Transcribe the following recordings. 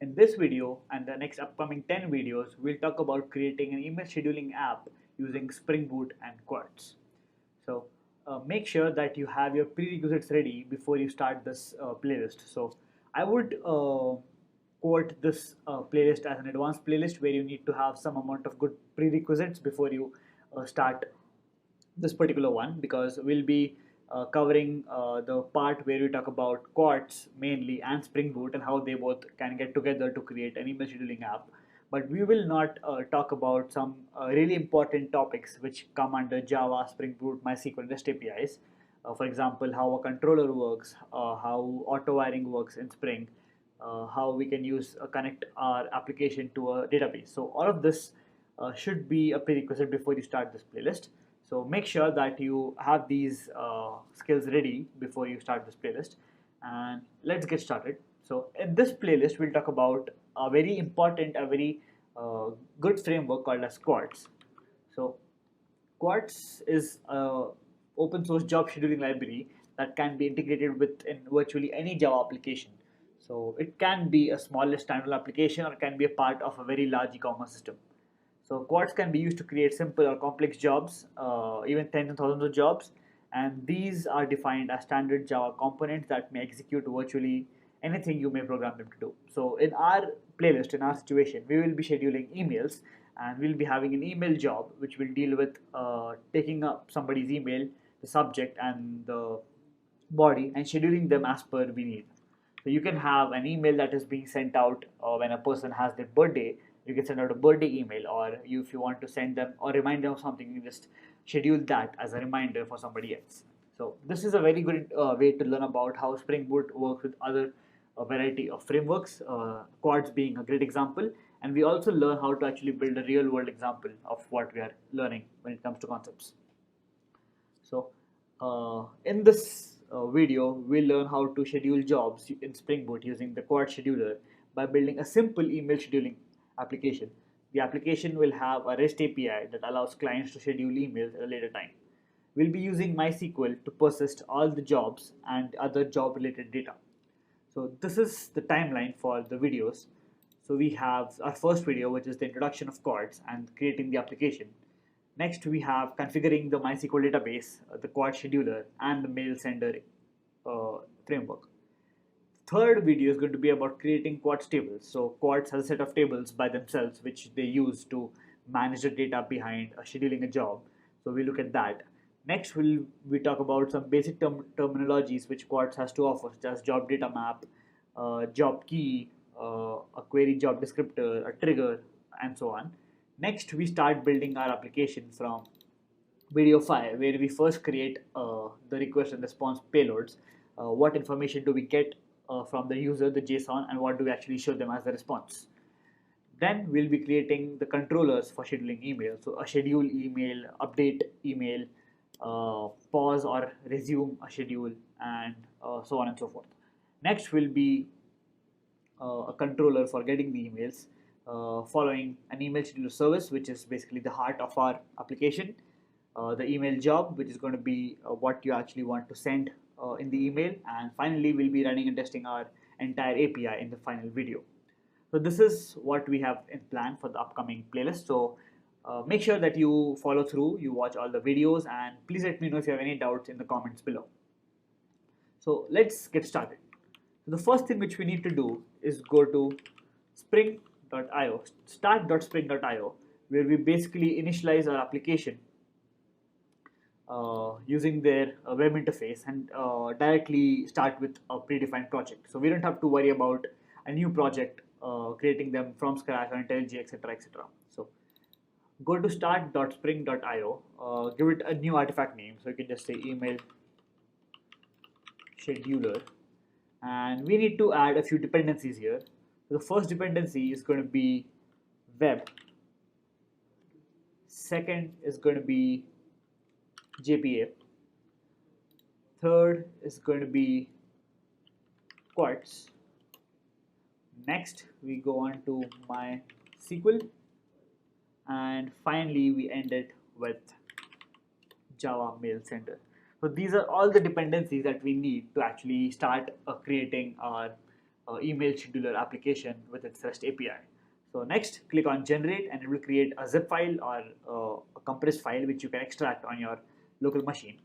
In this video and the next upcoming 10 videos, we'll talk about creating an email scheduling app using Spring Boot and Quartz. So make sure that you have your prerequisites ready before you start this playlist. So I would quote this playlist as an advanced playlist where you need to have some amount of good prerequisites before you start this particular one, because we'll be covering the part where we talk about Quartz mainly and Spring Boot and how they both can get together to create an email scheduling app. But we will not talk about some really important topics which come under Java, Spring Boot, MySQL, and REST APIs. For example, how a controller works, how auto wiring works in Spring, how we can use connect our application to a database. So all of this should be a prerequisite before you start this playlist. So make sure that you have these skills ready before you start this playlist. And let's get started. So in this playlist, we'll talk about a very important, a very good framework called as Quartz. So Quartz is a open source job scheduling library that can be integrated with in virtually any Java application. So it can be a smallest standalone application or it can be a part of a very large e-commerce system. So Quartz can be used to create simple or complex jobs, even tens and thousands of jobs, and these are defined as standard Java components that may execute virtually anything you may program them to do. So in our playlist, in our situation, we will be scheduling emails, and we'll be having an email job which will deal with taking up somebody's email, the subject and the body, and scheduling them as per we need. So you can have an email that is being sent out when a person has their birthday. You can send out a birthday email, or if you want to send them or remind them of something, you just schedule that as a reminder for somebody else. So this is a very good way to learn about how Spring Boot works with other variety of frameworks, Quartz being a great example. And we also learn how to actually build a real world example of what we are learning when it comes to concepts. So in this video, we'll learn how to schedule jobs in Spring Boot using the Quartz scheduler by building a simple email scheduling application. The application will have a REST API that allows clients to schedule emails at a later time. We'll be using MySQL to persist all the jobs and other job related data. So this is the timeline for the videos. So we have our first video, which is the introduction of Quartz and creating the application. Next, we have configuring the MySQL database, the Quartz scheduler, and the mail sender framework. Third video is going to be about creating Quartz tables. So Quartz has a set of tables by themselves which they use to manage the data behind scheduling a job. So we look at that. Next, we talk about some basic terminologies which Quartz has to offer, such as job data map, job key, a query job descriptor, a trigger, and so on. Next, we start building our application from video 5, where we first create the request and response payloads. What information do we get from the user, the JSON, and what do we actually show them as the response. Then we'll be creating the controllers for scheduling email. So a schedule email, update email, pause or resume a schedule, and so on and so forth. Next will be a controller for getting the emails, following an email scheduler service, which is basically the heart of our application. The email job, which is going to be what you actually want to send in the email, and finally we'll be running and testing our entire API in the final video. So this is what we have in plan for the upcoming playlist. So make sure that you follow through, you watch all the videos, and please let me know if you have any doubts in the comments below. So let's get started. So the first thing which we need to do is go to spring.io, start.spring.io, where we basically initialize our application using their web interface and directly start with a predefined project. So we don't have to worry about a new project, creating them from scratch on IntelliJ, etc., etc. So go to start.spring.io, give it a new artifact name. So you can just say email scheduler, and we need to add a few dependencies here. So the first dependency is going to be web. Second is going to be JPA. Third is going to be Quartz. Next, we go on to MySQL, and finally we end it with Java Mail Sender. So these are all the dependencies that we need to actually start creating our email scheduler application with its REST API. So next, click on generate and it will create a zip file or a compressed file which you can extract on your local machine,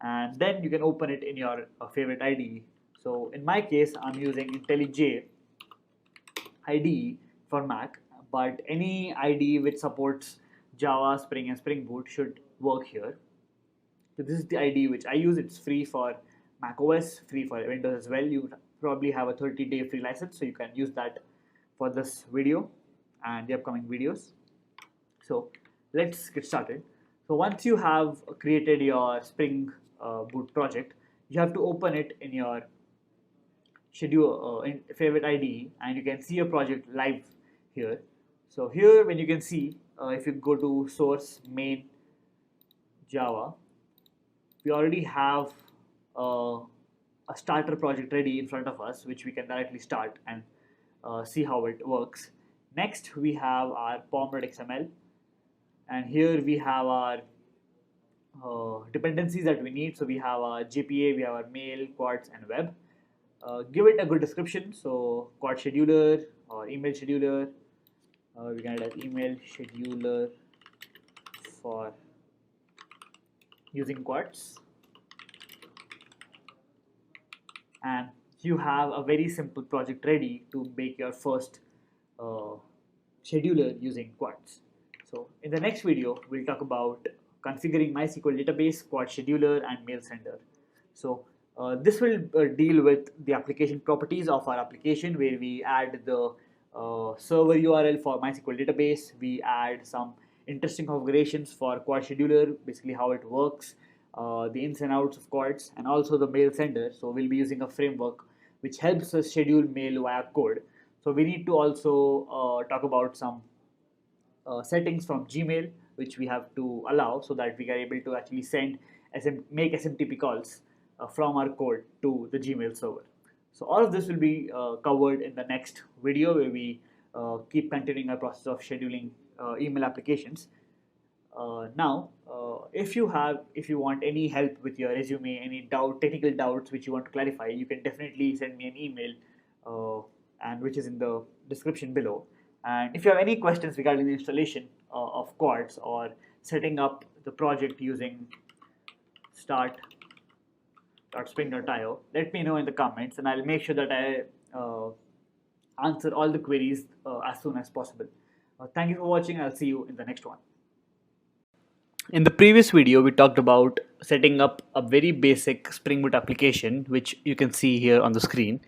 and then you can open it in your favorite IDE. So in my case, I'm using IntelliJ IDE for Mac, but any IDE which supports Java, Spring, and Spring Boot should work here. So this is the IDE which I use. It's free for Mac OS, free for Windows as well. You probably have a 30-day free license, so you can use that for this video and the upcoming videos. So let's get started. So once you have created your Spring Boot project, you have to open it in your schedule in favorite IDE, and you can see your project live here. So here, when you can see, if you go to source main Java, we already have a starter project ready in front of us, which we can directly start and see how it works. Next, we have our pom.xml, and here we have our dependencies that we need. So we have our JPA, we have our mail, Quartz, and web. Give it a good description. So Quartz scheduler or email scheduler. We can add an email scheduler for using Quartz, and you have a very simple project ready to make your first scheduler using Quartz. So in the next video, we'll talk about configuring MySQL database, Quartz scheduler, and mail sender. So this will deal with the application properties of our application, where we add the server URL for MySQL database. We add some interesting configurations for Quartz scheduler, basically how it works, the ins and outs of Quartz, and also the mail sender. So we'll be using a framework which helps us schedule mail via code. So we need to also talk about some settings from Gmail which we have to allow, so that we are able to actually make SMTP calls from our code to the Gmail server. So all of this will be covered in the next video, where we keep continuing our process of scheduling email applications. Now, if you want any help with your resume, any technical doubts which you want to clarify, you can definitely send me an email, and which is in the description below. And if you have any questions regarding the installation of Quartz or setting up the project using start.spring.io, let me know in the comments, and I'll make sure that I answer all the queries as soon as possible. Thank you for watching. I'll see you in the next one. In the previous video, we talked about setting up a very basic Spring Boot application, which you can see here on the screen.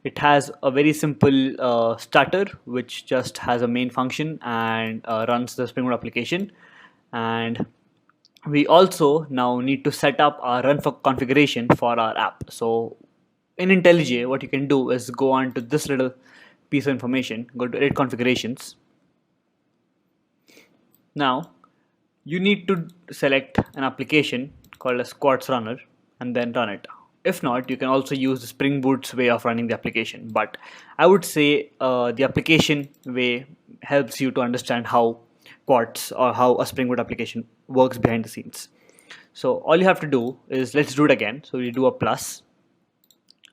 It has a very simple starter, which just has a main function and runs the Spring Boot application. And we also now need to set up our run for configuration for our app. So in IntelliJ, what you can do is go on to this little piece of information, go to edit configurations. Now you need to select an application called as Quartz Runner and then run it. If not, you can also use the Spring Boot's way of running the application, but I would say the application way helps you to understand how Quartz or how a Spring Boot application works behind the scenes. So all you have to do is, let's do it again. So we do a plus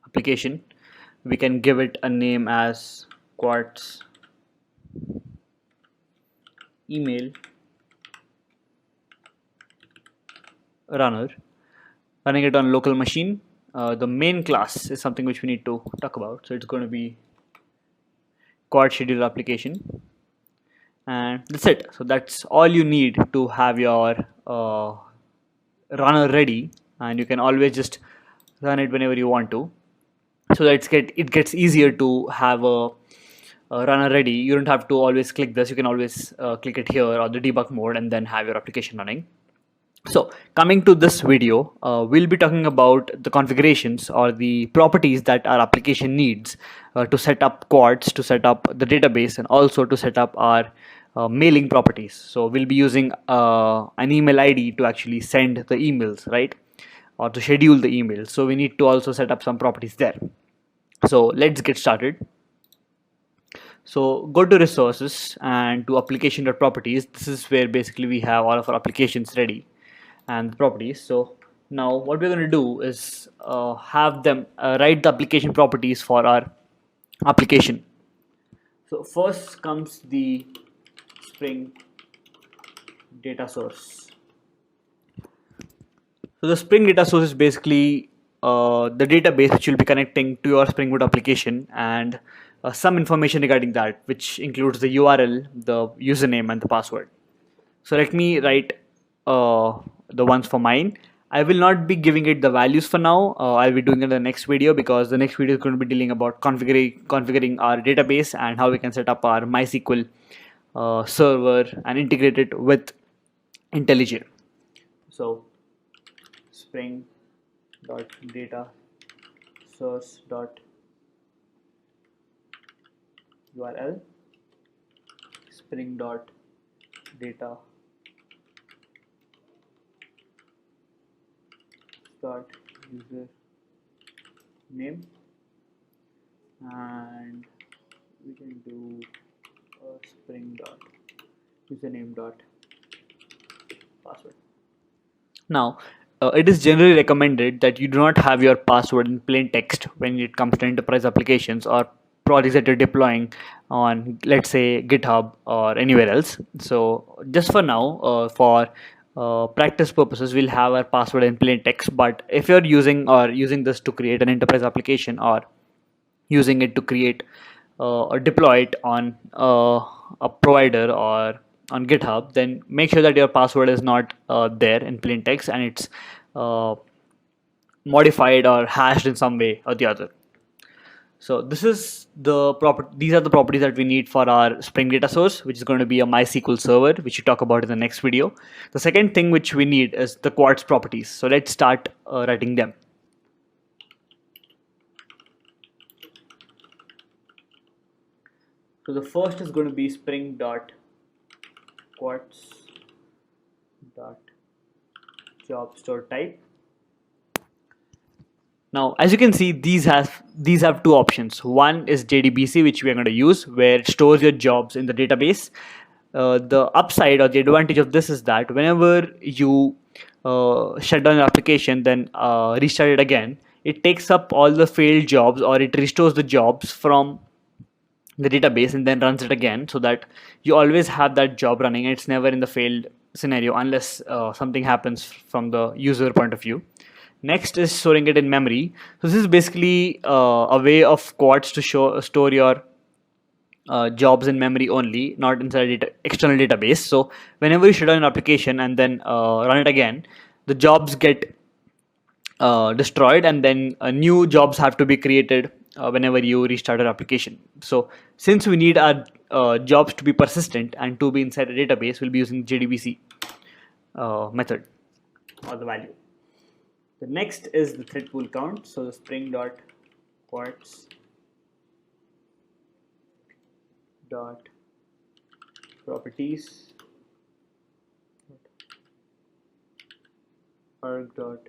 application. We can give it a name as Quartz email runner, running it on local machine. The main class is something which we need to talk about. So it's going to be Quartz scheduler application, and that's it. So that's all you need to have your runner ready, and you can always just run it whenever you want to. So that it gets easier to have a runner ready. You don't have to always click this. You can always click it here or the debug mode and then have your application running. So coming to this video, we'll be talking about the configurations or the properties that our application needs to set up Quartz, to set up the database, and also to set up our mailing properties. So we'll be using an email ID to actually send the emails, right? Or to schedule the emails. So we need to also set up some properties there. So let's get started. So go to resources and to application.properties. This is where basically we have all of our applications ready and the properties. So now what we're going to do is have them write the application properties for our application. So first comes the Spring data source. So the Spring data source is basically the database which will be connecting to your Spring Boot application, and some information regarding that, which includes the URL, the username, and the password. So let me write the ones for mine. I will not be giving it the values for now. I'll be doing it in the next video, because the next video is going to be dealing about configuring our database and how we can set up our MySQL server and integrate it with IntelliJ. So Spring dot data source dot URL, Spring dot data dot user name, and we can do Spring dot username dot password. Now, it is generally recommended that you do not have your password in plain text when it comes to enterprise applications or projects that you're deploying on, let's say, GitHub or anywhere else. So just for now, for practice purposes, we'll have our password in plain text. But if you're using this to create an enterprise application, or using it to create or deploy it on a provider or on GitHub, then make sure that your password is not there in plain text, and it's uh, modified or hashed in some way or the other. So these are the properties that we need for our Spring data source, which is going to be a MySQL server, which we talk about in the next video. The second thing which we need is the Quartz properties. So let's start writing them. So the first is going to be Spring dot Quartz dot job store type. Now, as you can see, these have two options. One is JDBC, which we are going to use, where it stores your jobs in the database. The upside or the advantage of this is that whenever you shut down your application, then restart it again, it takes up all the failed jobs, or it restores the jobs from the database and then runs it again, so that you always have that job running. It's never in the failed scenario unless something happens from the user point of view. Next is storing it in memory. So this is basically a way of Quartz to store your jobs in memory only, not inside external database. So whenever you shut down an application and then run it again, the jobs get destroyed, and then new jobs have to be created whenever you restart your application. So since we need our jobs to be persistent and to be inside a database, we'll be using JDBC method or the value. The next is the thread pool count. So the Spring dot Quartz dot properties arg dot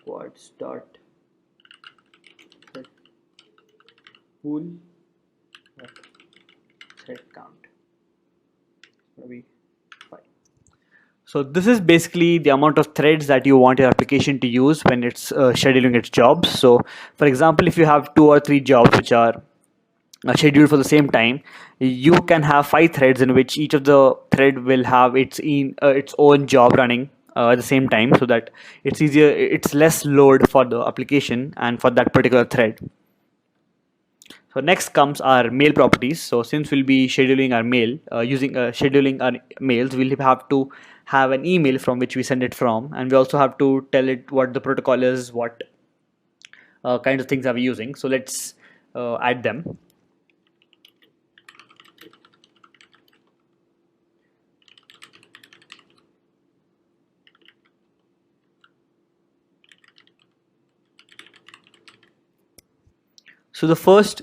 Quartz dot thread pool dot thread count. Maybe 5. So this is basically the amount of threads that you want your application to use when it's scheduling its jobs. So for example, if you have 2 or 3 jobs which are scheduled for the same time, you can have 5 threads in which each of the thread will have its own job running at the same time, so that it's less load for the application and for that particular thread. So next comes our mail properties. So since we'll be scheduling our mail, scheduling our mails, we'll have to have an email from which we send it from, and we also have to tell it what the protocol is, what kinds of things are we using. So let's add them. So the first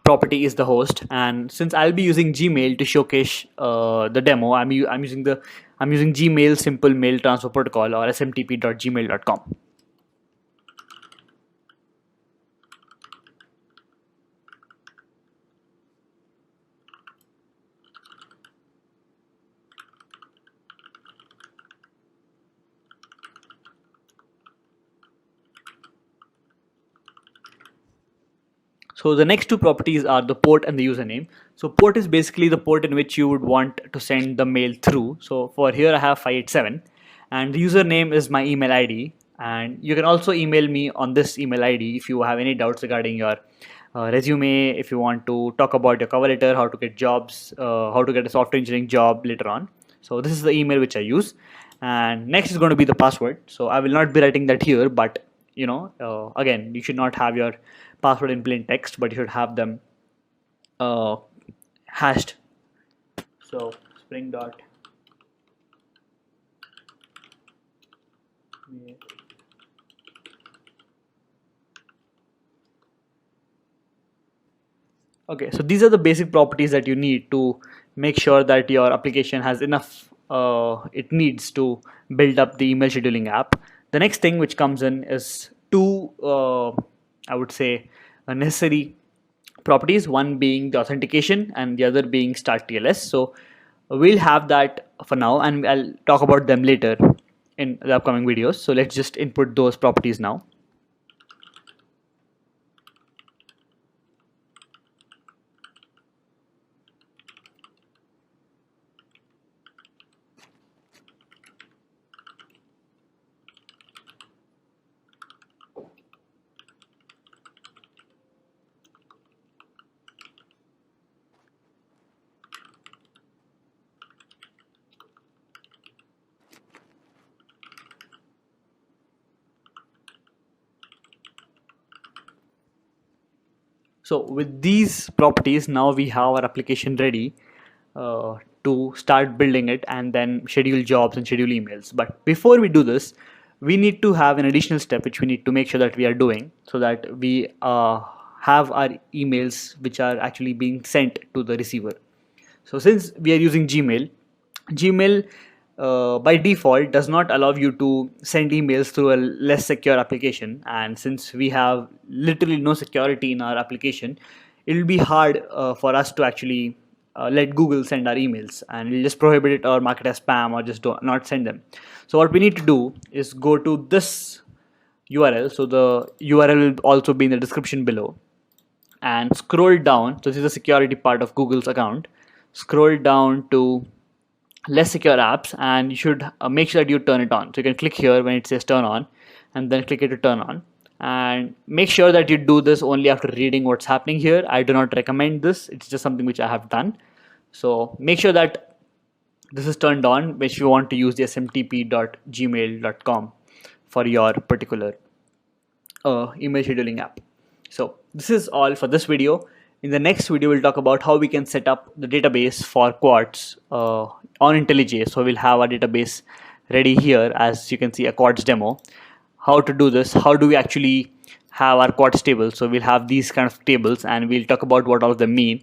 property is the host, and since I'll be using Gmail to showcase the demo, I'm using Gmail Simple Mail Transfer Protocol, or smtp.gmail.com. So the next two properties are the port and the username. So port is basically the port in which you would want to send the mail through. So for here I have 587, and the username is my email ID. And you can also email me on this email ID if you have any doubts regarding your resume, if you want to talk about your cover letter, how to get jobs, how to get a software engineering job later on. So this is the email which I use. And next is going to be the password. So I will not be writing that here, but again, you should not have your password in plain text, but you should have them uh, hashed. So spring dot okay, so these are the basic properties that you need to make sure that your application has enough it needs to build up the email scheduling app. The next thing which comes in is two I would say necessary properties, one being the authentication and the other being start TLS. So we'll have that for now, and I'll talk about them later in the upcoming videos. So let's just input those properties now. So with these properties, now we have our application ready to start building it and then schedule jobs and schedule emails. But before we do this, we need to have an additional step which we need to make sure that we are doing, so that we have our emails which are actually being sent to the receiver. So since we are using Gmail by default does not allow you to send emails through a less secure application, and since we have literally no security in our application, it will be hard for us to actually let Google send our emails, and we'll just prohibit it or mark it as spam or just not send them. So what we need to do is go to this URL. So the URL will also be in the description below, and scroll down. So this is the security part of Google's account. Scroll down to less secure apps, and you should make sure that you turn it on. So you can click here when it says turn on, and then click it to turn on, and make sure that you do this only after reading what's happening here. I do not recommend this, it's just something which I have done. So make sure that this is turned on if you want to use the smtp.gmail.com for your particular email scheduling app. So this is all for this video. In the next video, we'll talk about how we can set up the database for Quartz on IntelliJ. So we'll have our database ready here, as you can see, a Quartz demo. How to do this, how do we actually have our Quartz tables. So we'll have these kind of tables, and we'll talk about what all of them mean.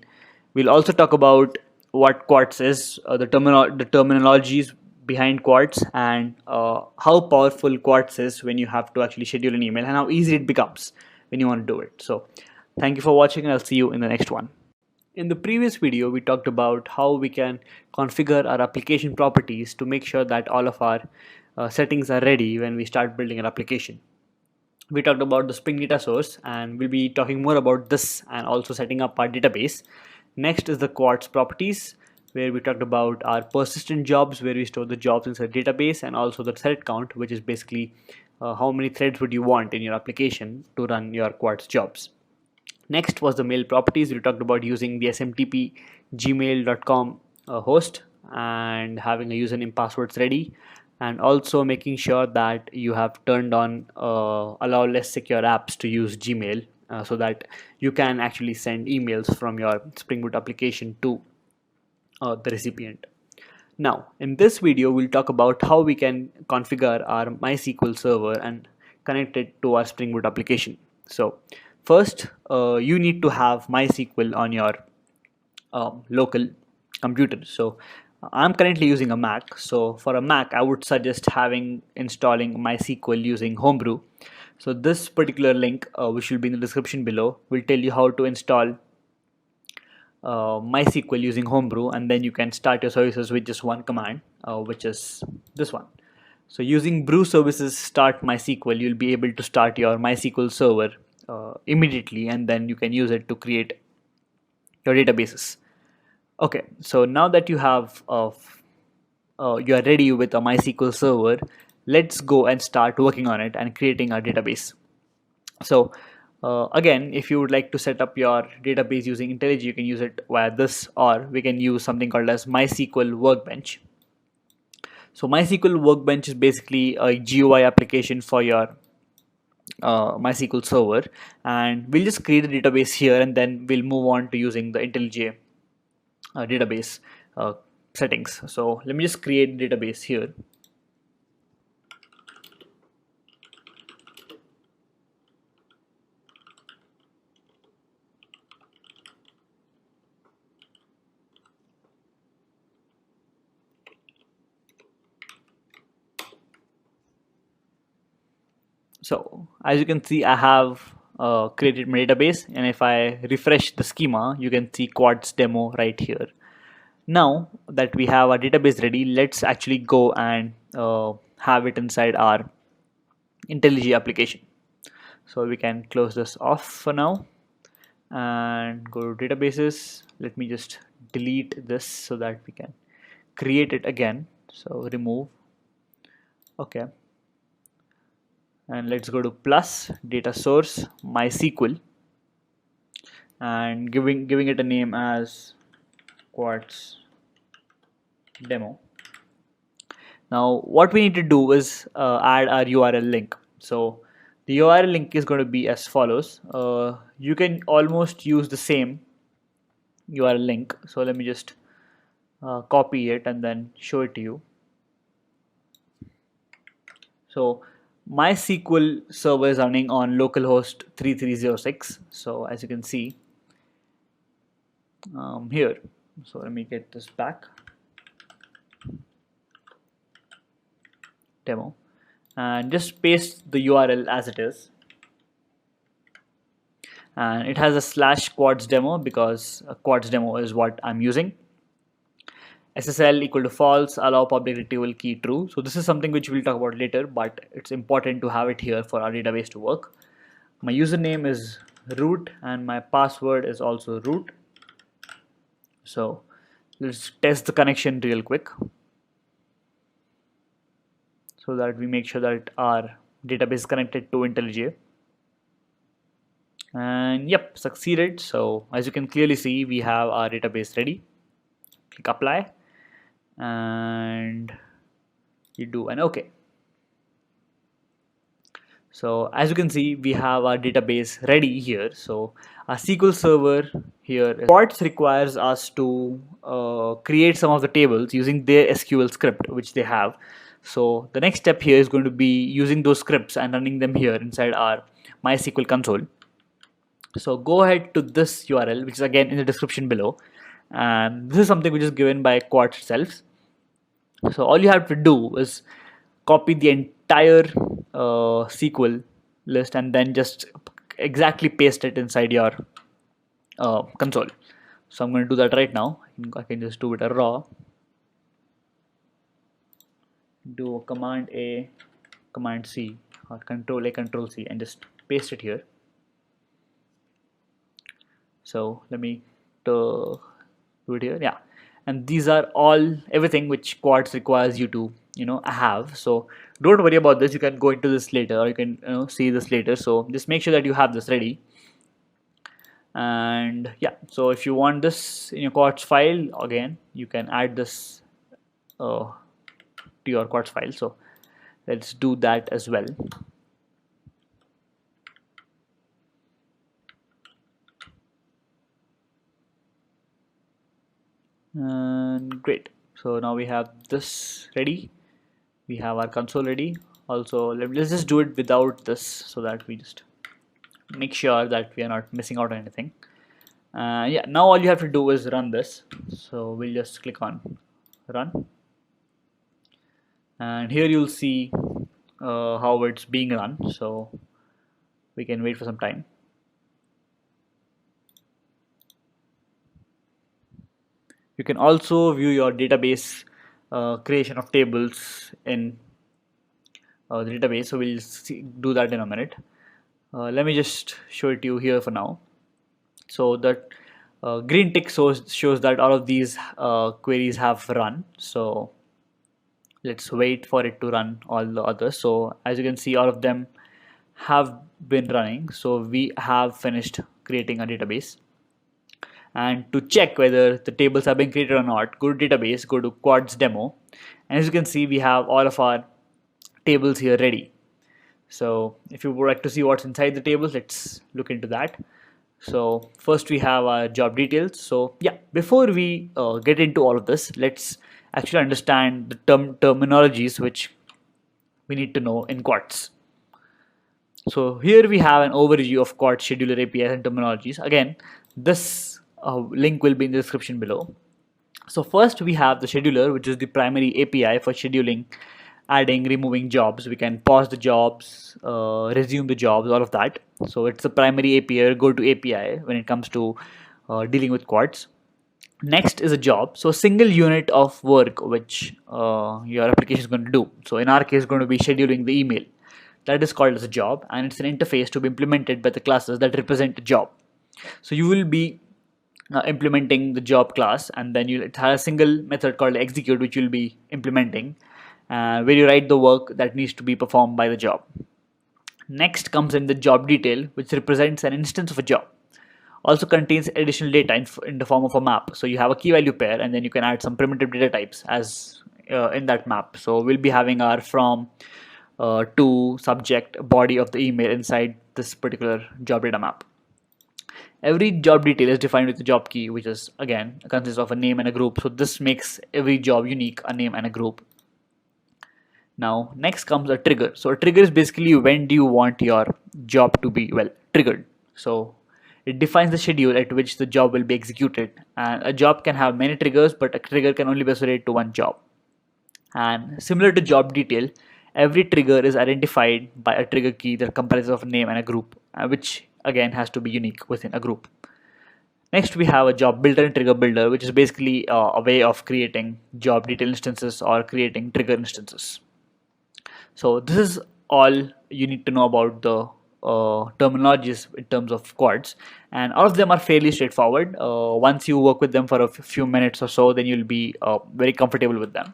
We'll also talk about what Quartz is, the terminologies behind Quartz, and how powerful Quartz is when you have to actually schedule an email, and how easy it becomes when you want to do it. So thank you for watching, and I'll see you in the next one. In the previous video, we talked about how we can configure our application properties to make sure that all of our settings are ready when we start building an application. We talked about the Spring Data Source, and we'll be talking more about this and also setting up our database. Next is the Quartz properties, where we talked about our persistent jobs, where we store the jobs inside the database, and also the thread count, which is basically how many threads would you want in your application to run your Quartz jobs. Next was the mail properties. We talked about using the SMTP gmail.com host and having a username passwords ready, and also making sure that you have turned on allow less secure apps to use Gmail, so that you can actually send emails from your Spring Boot application to the recipient. Now, in this video, we'll talk about how we can configure our MySQL server and connect it to our Spring Boot application. So first, you need to have MySQL on your local computer. So I'm currently using a Mac. So for a Mac, I would suggest installing MySQL using Homebrew. So this particular link, which will be in the description below, will tell you how to install MySQL using Homebrew, and then you can start your services with just one command, which is this one. So using brew services start MySQL, you'll be able to start your MySQL server immediately, and then you can use it to create your databases. Okay, so now that you have you are ready with a MySQL server, let's go and start working on it and creating our database. So again, if you would like to set up your database using IntelliJ, you can use it via this, or we can use something called as MySQL Workbench. So MySQL Workbench is basically a GUI application for your MySQL server, and we'll just create a database here, and then we'll move on to using the IntelliJ database settings. So let me just create database here. So as you can see, I have created my database, and if I refresh the schema, you can see Quartz demo right here. Now that we have our database ready, let's actually go and have it inside our IntelliJ application. So we can close this off for now and go to databases. Let me just delete this so that we can create it again. So remove. Okay. And let's go to plus data source MySQL and giving it a name as Quartz demo. Now what we need to do is add our URL link. So the URL link is going to be as follows. You can almost use the same URL link. So let me just copy it and then show it to you. So MySQL server is running on localhost 3306. So as you can see here, so let me get this back. Demo, and just paste the URL as it is. And it has a slash Quartz demo because Quartz demo is what I'm using. SSL equal to false, allow public retrieval key true. So this is something which we'll talk about later, but it's important to have it here for our database to work. My username is root and my password is also root. So let's test the connection real quick so that we make sure that our database is connected to IntelliJ. And yep, succeeded. So as you can clearly see, we have our database ready. Click apply and you do an OK. So as you can see, we have our database ready here. So our SQL server here, Quartz requires us to create some of the tables using their SQL script, which they have. So the next step here is going to be using those scripts and running them here inside our MySQL console. So go ahead to this URL, which is again in the description below. And this is something which is given by Quartz itself. So all you have to do is copy the entire SQL list and then just exactly paste it inside your console. So I'm going to do that right now. I can just do it a raw. Do Command A, Command C, or Control A, Control C, and just paste it here. So let me do it here. Yeah, and these are everything which Quartz requires you to have. So don't worry about this. You can go into this later, or you can see this later. So just make sure that you have this ready. And yeah, so if you want this in your Quartz file, again you can add this to your Quartz file. So let's do that as well. And great. So now we have this ready. We have our console ready. Also, let's just do it without this so that we just make sure that we are not missing out on anything. Yeah, now all you have to do is run this. So we'll just click on run. And here you'll see how it's being run. So we can wait for some time. You can also view your database creation of tables in the database. So we'll do that in a minute. Let me just show it to you here for now. So that green tick shows that all of these queries have run. So let's wait for it to run all the others. So as you can see, all of them have been running. So we have finished creating a database. And to check whether the tables have been created or not, go to database, go to Quartz demo, and as you can see, we have all of our tables here ready. So if you would like to see what's inside the tables, let's look into that. So first we have our job details. So yeah, before we get into all of this, let's actually understand the terminologies which we need to know in Quartz. So here we have an overview of Quartz scheduler APIs and terminologies. Again, this link will be in the description below. So first we have the scheduler, which is the primary API for scheduling, adding, removing jobs. We can pause the jobs, resume the jobs, all of that. So it's the primary API or go-to API when it comes to dealing with Quartz. Next is a job. So a single unit of work which your application is going to do. So in our case, going to be scheduling the email. That is called as a job, and it's an interface to be implemented by the classes that represent a job. So you will be implementing the job class, and then it has a single method called execute, which you'll be implementing, where you write the work that needs to be performed by the job. Next comes in the job detail, which represents an instance of a job. Also contains additional data in the form of a map. So you have a key value pair, and then you can add some primitive data types as in that map. So we'll be having our from, to, subject, body of the email inside this particular job data map. Every job detail is defined with a job key, which is again consists of a name and a group. So this makes every job unique, a name and a group. Now next comes a trigger. So a trigger is basically when do you want your job to be triggered. So it defines the schedule at which the job will be executed, and a job can have many triggers, but a trigger can only be associated to one job. And similar to job detail, every trigger is identified by a trigger key that comprises of a name and a group, which again has to be unique within a group. Next, we have a job builder and trigger builder, which is basically a way of creating job detail instances or creating trigger instances. So this is all you need to know about the terminologies in terms of Quartz, and all of them are fairly straightforward. Once you work with them for a few minutes or so, then you'll be very comfortable with them.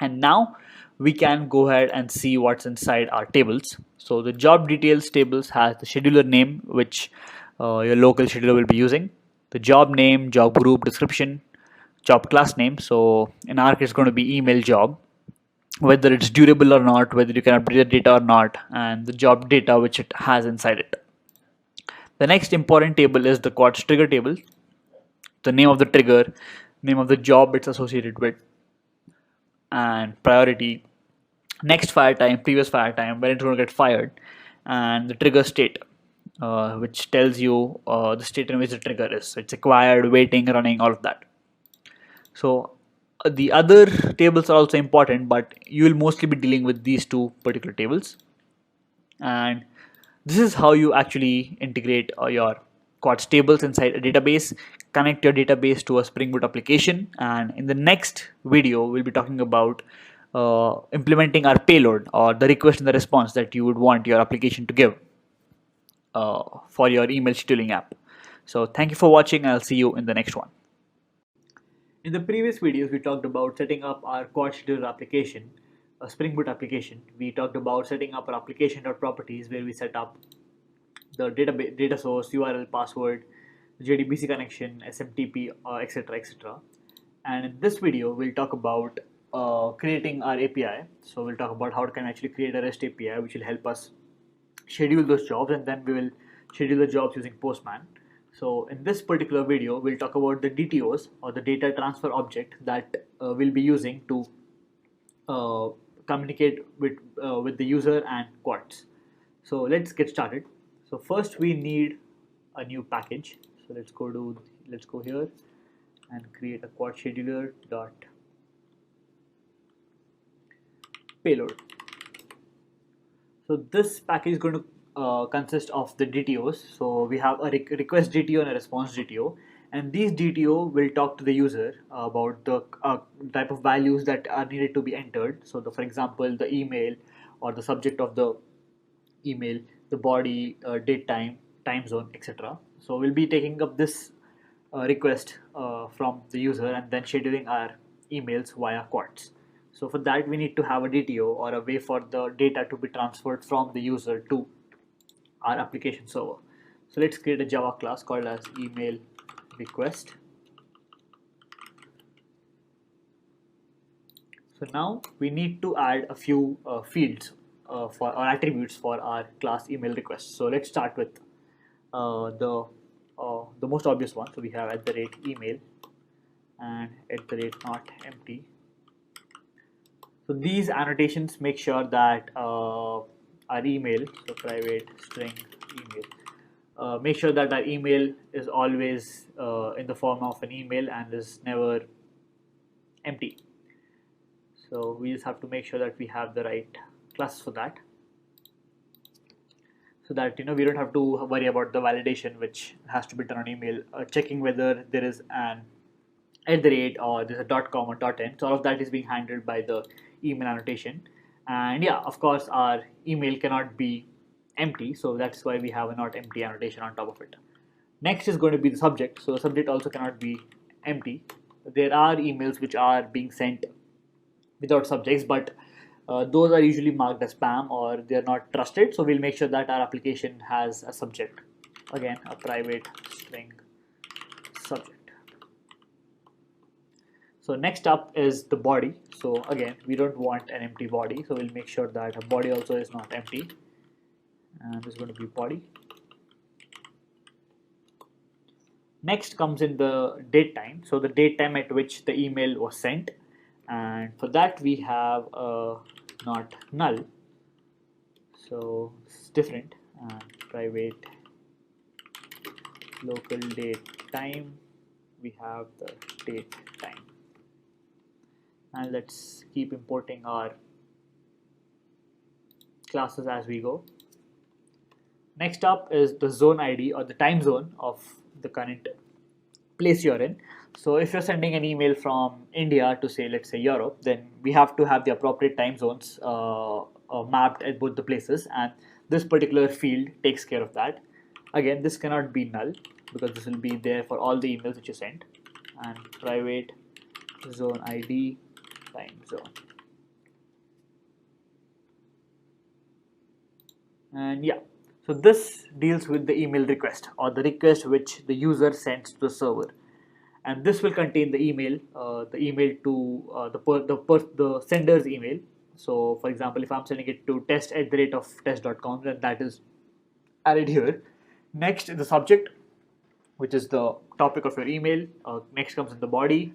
And now we can go ahead and see what's inside our tables. So the job details tables has the scheduler name, which your local scheduler will be using, the job name, job group, description, job class name. So in our case, it's going to be email job, whether it's durable or not, whether you can update the data or not, and the job data which it has inside it. The next important table is the Quartz trigger table, the name of the trigger, name of the job it's associated with, and priority, next fire time, previous fire time, when it's going to get fired, and the trigger state, which tells you the state in which the trigger is. It's acquired, waiting, running, all of that. So the other tables are also important, but you will mostly be dealing with these two particular tables. And this is how you actually integrate your Quartz tables inside a database, connect your database to a Spring Boot application. And in the next video, we'll be talking about implementing our payload, or the request and the response that you would want your application to give for your email scheduling app. So thank you for watching. I'll see you in the next one. In the previous videos, we talked about setting up our Quartz scheduler application, a Spring Boot application. We talked about setting up our application.properties, where we set up the database, data source, URL, password, JDBC connection, SMTP, etc., etc. And in this video, we'll talk about creating our API. So we'll talk about how to can actually create a REST API, which will help us schedule those jobs, and then we will schedule the jobs using Postman. So in this particular video, we'll talk about the DTOs, or the data transfer object, that we'll be using to communicate with the user and Quartz. So let's get started. So first we need a new package. So let's go here and create a Quartz scheduler dot payload. So this package is going to consist of the DTOs. So we have a request DTO and a response DTO, and these DTO will talk to the user about the type of values that are needed to be entered. So for example, the email or the subject of the email, the body, date, time zone, etc. So we'll be taking up this request from the user and then scheduling our emails via Quartz. So for that we need to have a DTO, or a way for the data to be transferred from the user to our application server. So let's create a Java class called as email request. So now we need to add a few fields for our attributes for our class email request. So let's start with the most obvious one. So we have @email and @not empty. So these annotations make sure that our email, so private string email, make sure that our email is always in the form of an email and is never empty. So we just have to make sure that we have the right classes for that, so that we don't have to worry about the validation which has to be done on email, checking whether there is an @ or there's a .com or .n. So all of that is being handled by the email annotation. And yeah, of course our email cannot be empty, so that's why we have a not empty annotation on top of it. Next is going to be the subject. So the subject also cannot be empty. There are emails which are being sent without subjects, but those are usually marked as spam or they're not trusted. So we'll make sure that our application has a subject, again a private string subject. So next up is the body. So again, we don't want an empty body, so we'll make sure that our body also is not empty, and this is going to be body. Next comes in the date time, so the date time at which the email was sent, and for that we have not null, so it's different, and private local date time, we have the date time. And let's keep importing our classes as we go. Next up is the zone ID, or the time zone of the current place you're in. So if you're sending an email from India to, say, let's say Europe, then we have to have the appropriate time zones mapped at both the places, and this particular field takes care of that. Again, this cannot be null because this will be there for all the emails that you sent. And private zone ID time zone. And yeah, so this deals with the email request, or the request which the user sends to the server, and this will contain the email to the sender's email. So for example, if I'm sending it to test@test.com, then that is added here. Next is the subject, which is the topic of your email. Next comes in the body,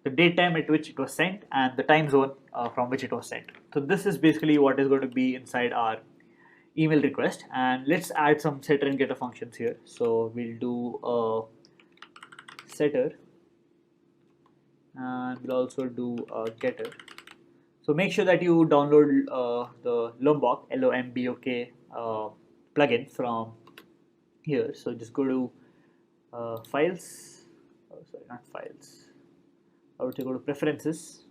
the date time at which it was sent, and the time zone from which it was sent. So this is basically what is going to be inside our email request. And let's add some setter and getter functions here. So we'll do a setter, and we'll also do a getter. So make sure that you download the Lombok LOMBOK plugin from here. So just go to files, not files, I would say go to preferences,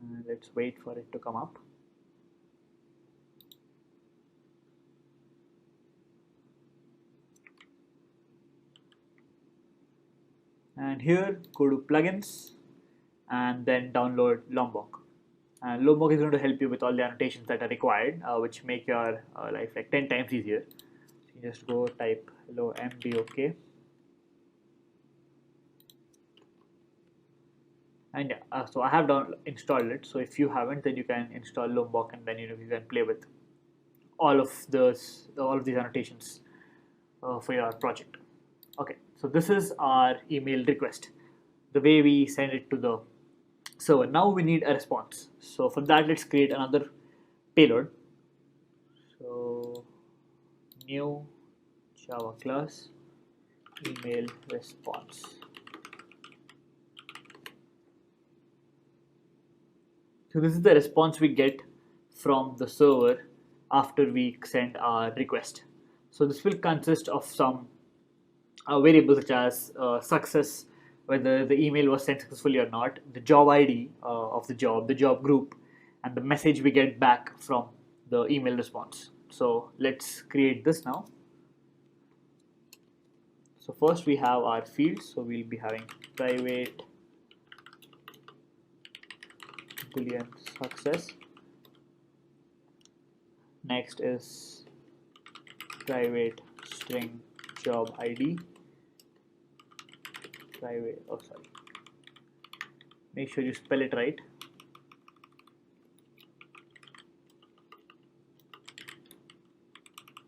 and let's wait for it to come up. And here go to plugins and then download Lombok. And Lombok is going to help you with all the annotations that are required, which make your life like 10 times easier. So you just go type LOMBOK. And yeah, so I have installed it. So if you haven't, then you can install Lombok, and then you can play with all of these annotations for your project. Okay, so this is our email request, the way we send it to the server. Now we need a response. So for that, let's create another payload. So new Java class email response. So this is the response we get from the server after we send our request. So this will consist of some variables such as success, whether the email was sent successfully or not, the job ID of the job group, and the message we get back from the email response. So let's create this now. So first we have our fields. So we'll be having private Boolean success. Next is private string job ID. Make sure you spell it right.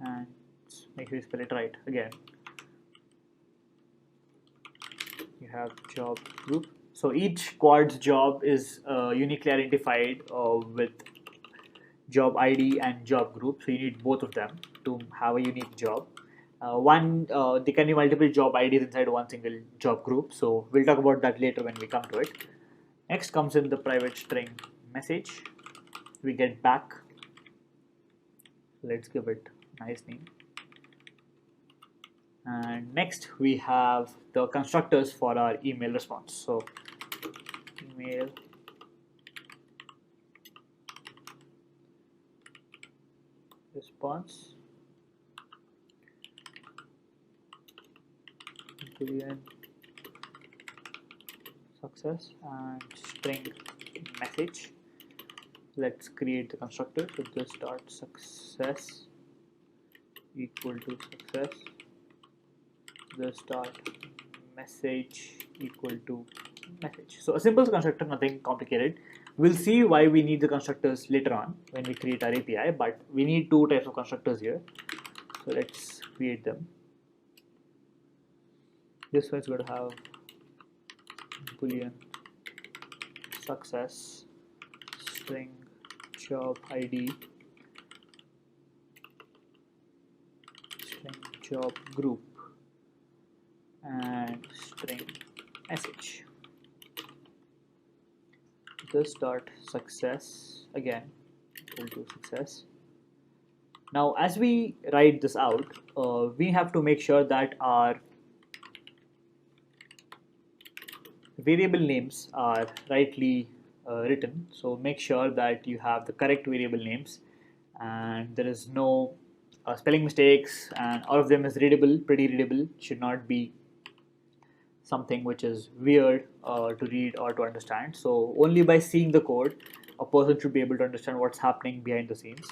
And make sure you spell it right again. You have job group. So each quad's job is uniquely identified with job ID and job group. So you need both of them to have a unique job. There can be multiple job IDs inside one single job group. So we'll talk about that later when we come to it. Next comes in the private string message. We get back. Let's give it a nice name. And next we have the constructors for our email response. So email response Boolean success and string message. Let's create the constructor. So this dot success equal to success. This dot message equal to message. So a simple constructor, nothing complicated. We'll see why we need the constructors later on when we create our API, but we need two types of constructors here. So let's create them. This one's going to have Boolean success string job ID string job group and string message. This dot success again equal to success. Now as we write this out, we have to make sure that our variable names are rightly written. So make sure that you have the correct variable names and there is no spelling mistakes, and all of them is readable, pretty readable. Should not be something which is weird to read or to understand. So only by seeing the code, a person should be able to understand what's happening behind the scenes.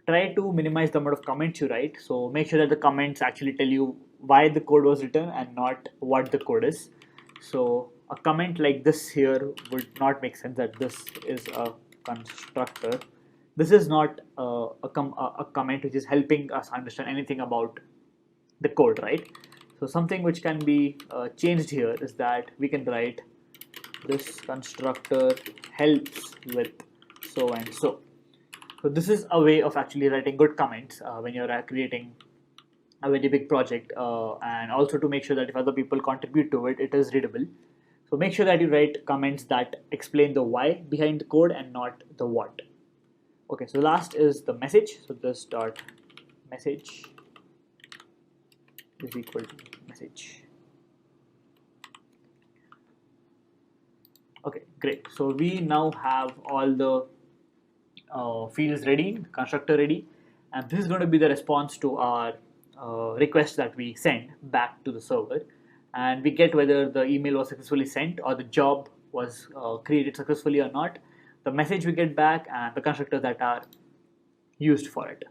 Try to minimize the amount of comments you write. So make sure that the comments actually tell you why the code was written and not what the code is. So a comment like this here would not make sense, that this is a constructor. This is not a comment which is helping us understand anything about the code, right? So something which can be changed here is that we can write this constructor helps with so and so. So this is a way of actually writing good comments when you're creating a very big project, and also to make sure that if other people contribute to it, it is readable. So make sure that you write comments that explain the why behind the code and not the what. Okay, so last is the message. So this dot message is equal to message. Okay, great. So we now have all the fields ready, constructor ready, and this is going to be the response to our request that we send back to the server, and we get whether the email was successfully sent or the job was created successfully or not, the message we get back, and the constructors that are used for it.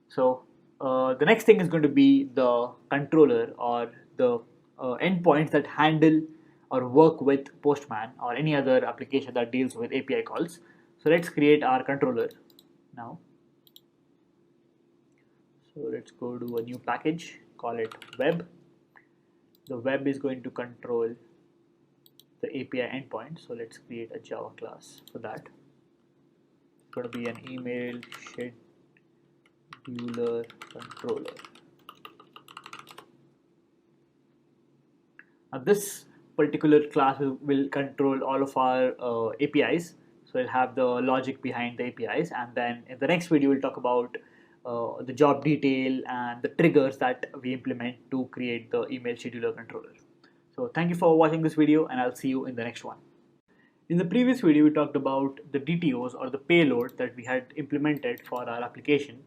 So the next thing is going to be the controller or the endpoints that handle or work with Postman or any other application that deals with API calls. So let's create our controller now. So let's go to a new package, call it web. The web is going to control the API endpoint. So let's create a Java class for that. It's going to be an email scheduler controller. Now this particular class will control all of our APIs. So it'll have the logic behind the APIs, and then in the next video we'll talk about the job detail and the triggers that we implement to create the email scheduler controller. So thank you for watching this video, and I'll see you in the next one. In the previous video, we talked about the DTOs or the payload that we had implemented for our application.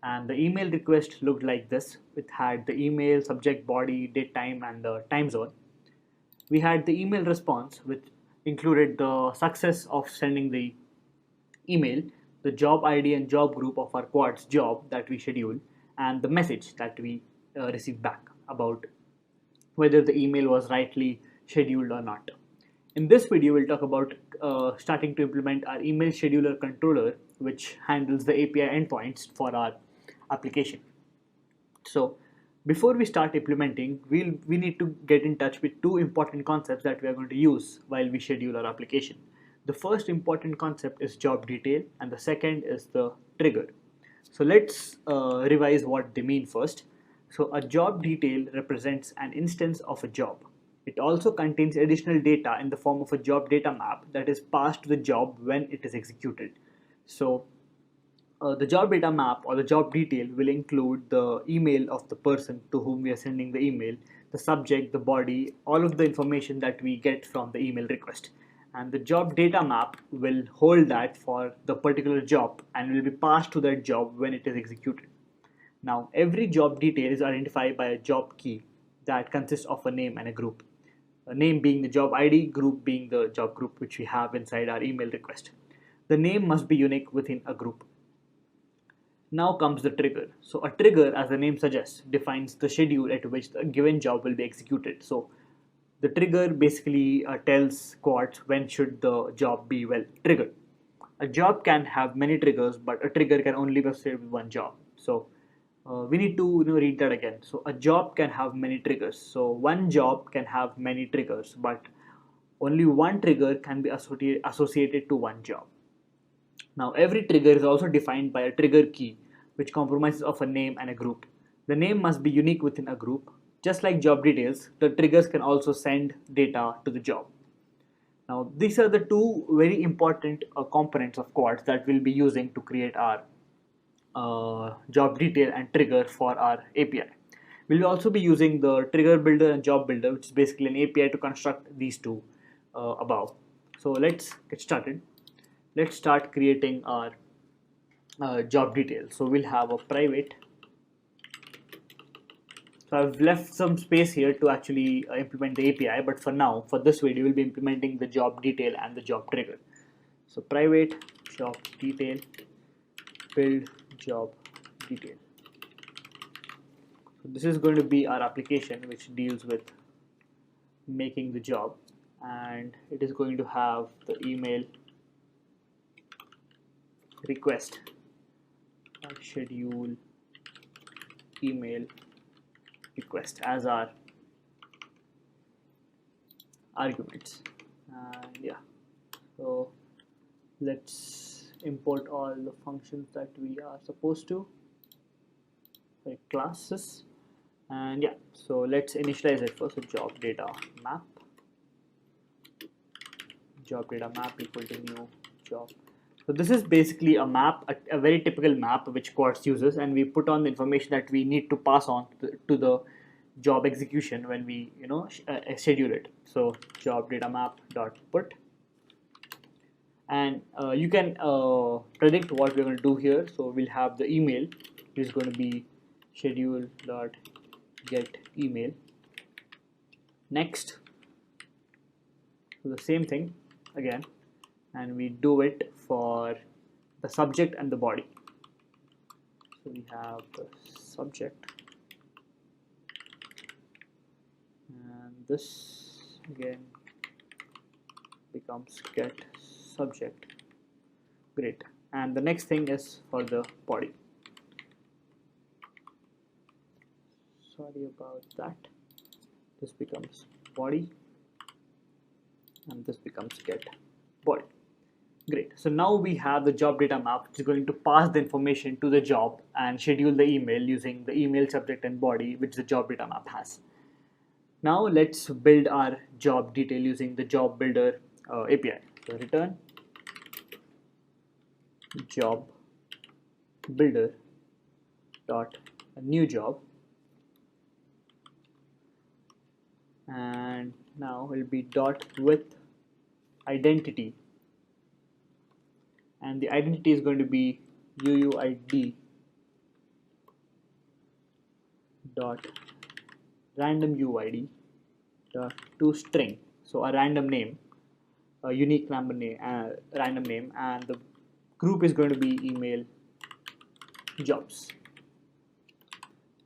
And the email request looked like this. It had the email, subject, body, date, time, and the time zone. We had the email response, which included the success of sending the email, the job ID and job group of our quad's job that we schedule, and the message that we received back about whether the email was rightly scheduled or not. In this video, we'll talk about starting to implement our email scheduler controller, which handles the API endpoints for our application. So before we start implementing, we need to get in touch with two important concepts that we are going to use while we schedule our application. The first important concept is job detail, and the second is the trigger. So let's revise what they mean first. So a job detail represents an instance of a job. It also contains additional data in the form of a job data map that is passed to the job when it is executed. So the job data map or the job detail will include the email of the person to whom we are sending the email, the subject, the body, all of the information that we get from the email request. And the job data map will hold that for the particular job and will be passed to that job when it is executed. Now, every job detail is identified by a job key that consists of a name and a group. A name being the job ID, group being the job group which we have inside our email request. The name must be unique within a group. Now comes the trigger. So a trigger, as the name suggests, defines the schedule at which a given job will be executed. So the trigger basically tells quads when should the job be triggered. A job can have many triggers, but a trigger can only be associated with one job. So we need to read that again. So a job can have many triggers. So one job can have many triggers, but only one trigger can be associated to one job. Now every trigger is also defined by a trigger key, which comprises of a name and a group. The name must be unique within a group. Just like job details, the triggers can also send data to the job. Now these are the two very important components of quads that we'll be using to create our job detail and trigger for our API. We'll also be using the trigger builder and job builder, which is basically an API to construct these two above. So let's get started. Let's start creating our job detail. So we'll have a private. So I've left some space here to actually implement the API, but for now, for this video, we'll be implementing the job detail and the job trigger. So private job detail build job detail. So this is going to be our application which deals with making the job, and it is going to have the email request or schedule email request as our arguments. And yeah, so let's import all the functions that we are supposed to, like classes. And yeah, so let's initialize it first. So job data map equal to new job. So this is basically a map, a very typical map which Quartz uses, and we put on the information that we need to pass on to the job execution when we schedule it. So job data map dot put, and you can predict what we're going to do here. So we'll have the email, which is going to be schedule dot get email. Next, so the same thing again, and we do it for the subject and the body. So we have the subject, and this again becomes get subject. Great. And the next thing is for the body. Sorry about that. This becomes body, and this becomes get body. Great. So now we have the job data map, which is going to pass the information to the job and schedule the email using the email subject and body, which the job data map has. Now let's build our job detail using the job builder API. So return job builder dot a new job, and now will be dot with identity, and the identity is going to be UUID dot random UID dot to string, so a random name, a unique number name, random name, and the group is going to be email jobs.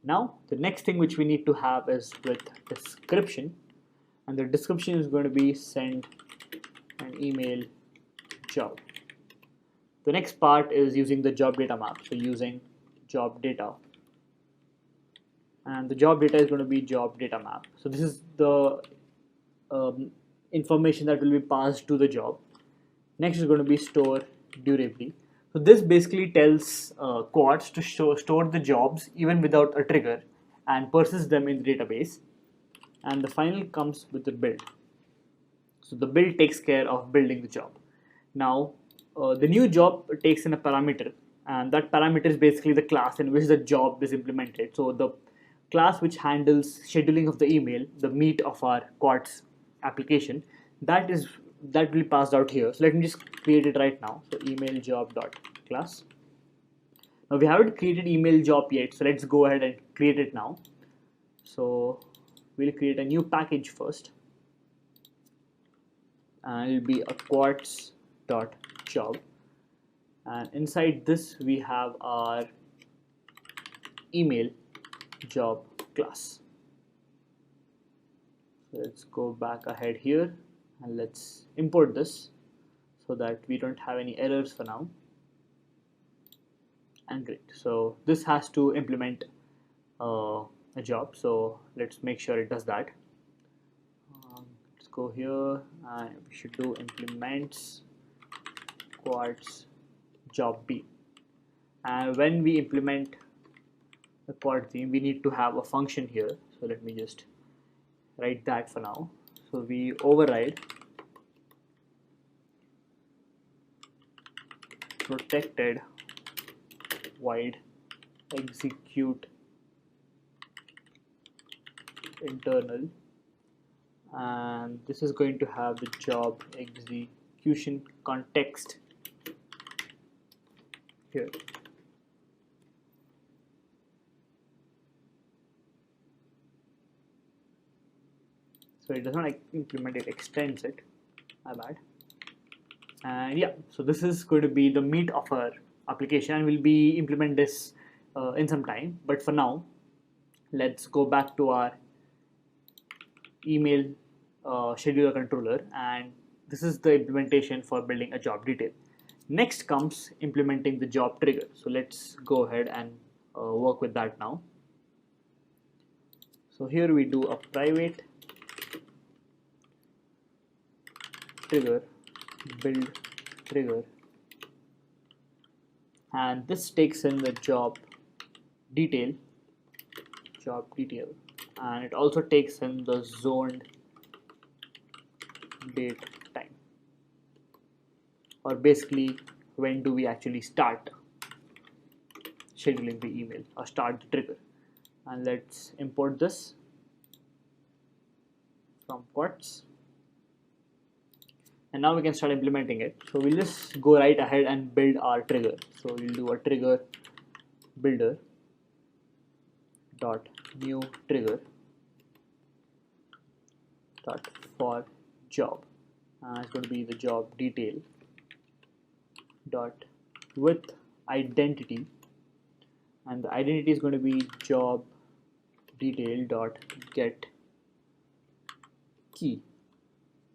Now the next thing which we need to have is with description, and the description is going to be send an email job. The next part is using the job data map, so using job data, and the job data is going to be job data map. So this is the information that will be passed to the job. Next is going to be store durably. So this basically tells quads to store the jobs even without a trigger and persist them in the database. And the final comes with the build. So the build takes care of building the job. Now the new job takes in a parameter, and that parameter is basically the class in which the job is implemented. So the class which handles scheduling of the email, the meat of our Quartz application, that will be passed out here. So let me just create it right now. So email job dot class. Now we haven't created email job yet, so let's go ahead and create it now. So we'll create a new package first, and it'll be a Quartz dot job, and inside this we have our email job class. So let's go back ahead here and let's import this so that we don't have any errors for now. And great, so this has to implement a job, so let's make sure it does that. Let's go here and we should do implements Quartz job B, and when we implement the Quartz theme, we need to have a function here. So let me just write that for now. So we override protected void execute internal, and this is going to have the job execution context here. So it does not implement it, extends it, my bad. And yeah, so this is going to be the meat of our application, and we'll be implement this in some time. But for now, let's go back to our email scheduler controller, and this is the implementation for building a job detail. Next comes implementing the job trigger. So let's go ahead and work with that now. So here we do a private trigger build trigger, and this takes in the job detail, and it also takes in the zoned date time, or basically when do we actually start scheduling the email or start the trigger. And let's import this from Quartz, and now we can start implementing it. So we'll just go right ahead and build our trigger. So we'll do a trigger builder dot new trigger dot for job, and it's going to be the job detail dot with identity, and the identity is going to be job detail dot get key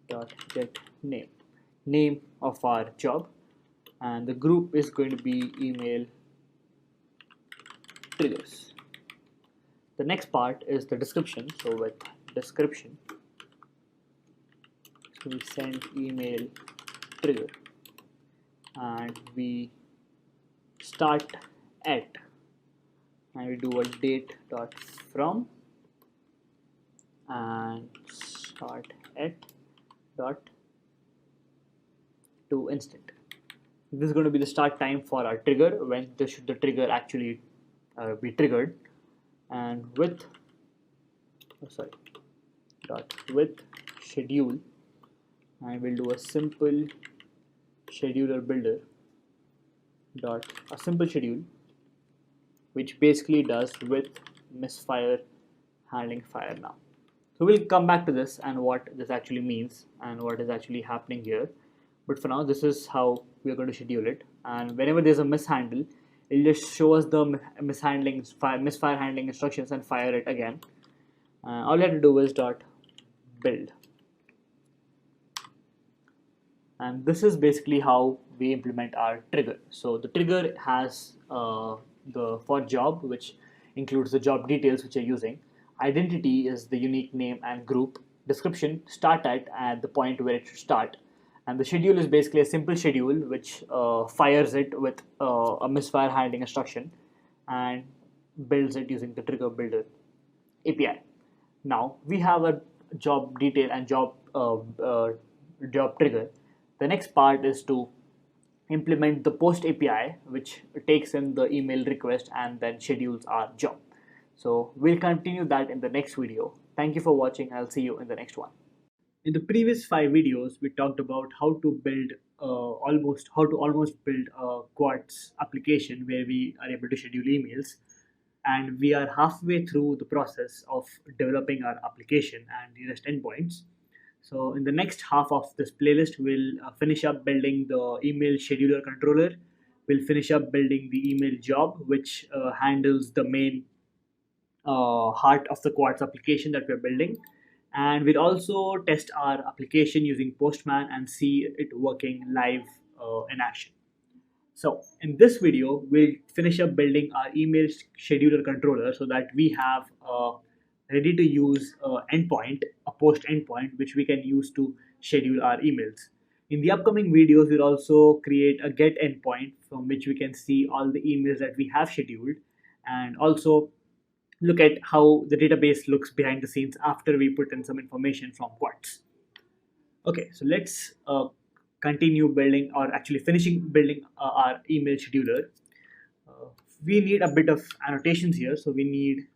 dot get name of our job, and the group is going to be email triggers. The next part is the description. So with description, so we send email trigger, and we start at, and we do a date dot from, and start at dot to instant. This is going to be the start time for our trigger, when should the trigger actually be triggered, and with dot with schedule, and we'll do a simple scheduler builder dot a simple schedule, which basically does with misfire handling fire now. So we'll come back to this and what this actually means and what is actually happening here. But for now, this is how we are going to schedule it. And whenever there's a mishandle, it'll just show us the misfire handling instructions and fire it again. All you have to do is dot build. And this is basically how we implement our trigger. So the trigger has the for job, which includes the job details which you're using. Identity is the unique name and group. Description, start at the point where it should start. And the schedule is basically a simple schedule which fires it with a misfire handling instruction and builds it using the trigger builder API. Now we have a job detail and job trigger. The next part is to implement the post API, which takes in the email request and then schedules our job. So we'll continue that in the next video. Thank you for watching. I'll see you in the next one. In the previous 5 videos, we talked about how to build almost build a Quartz application where we are able to schedule emails, and we are halfway through the process of developing our application and the REST endpoints. So in the next half of this playlist, we'll finish up building the email scheduler controller. We'll finish up building the email job, which handles the main heart of the Quartz application that we're building. And we'll also test our application using Postman and see it working live in action. So in this video, we'll finish up building our email scheduler controller so that we have a ready to use endpoint, a post endpoint, which we can use to schedule our emails. In the upcoming videos, we'll also create a get endpoint from which we can see all the emails that we have scheduled, and also look at how the database looks behind the scenes after we put in some information from Quartz. Okay, so let's continue building, or actually finishing building our email scheduler. We need a bit of annotations here, so we need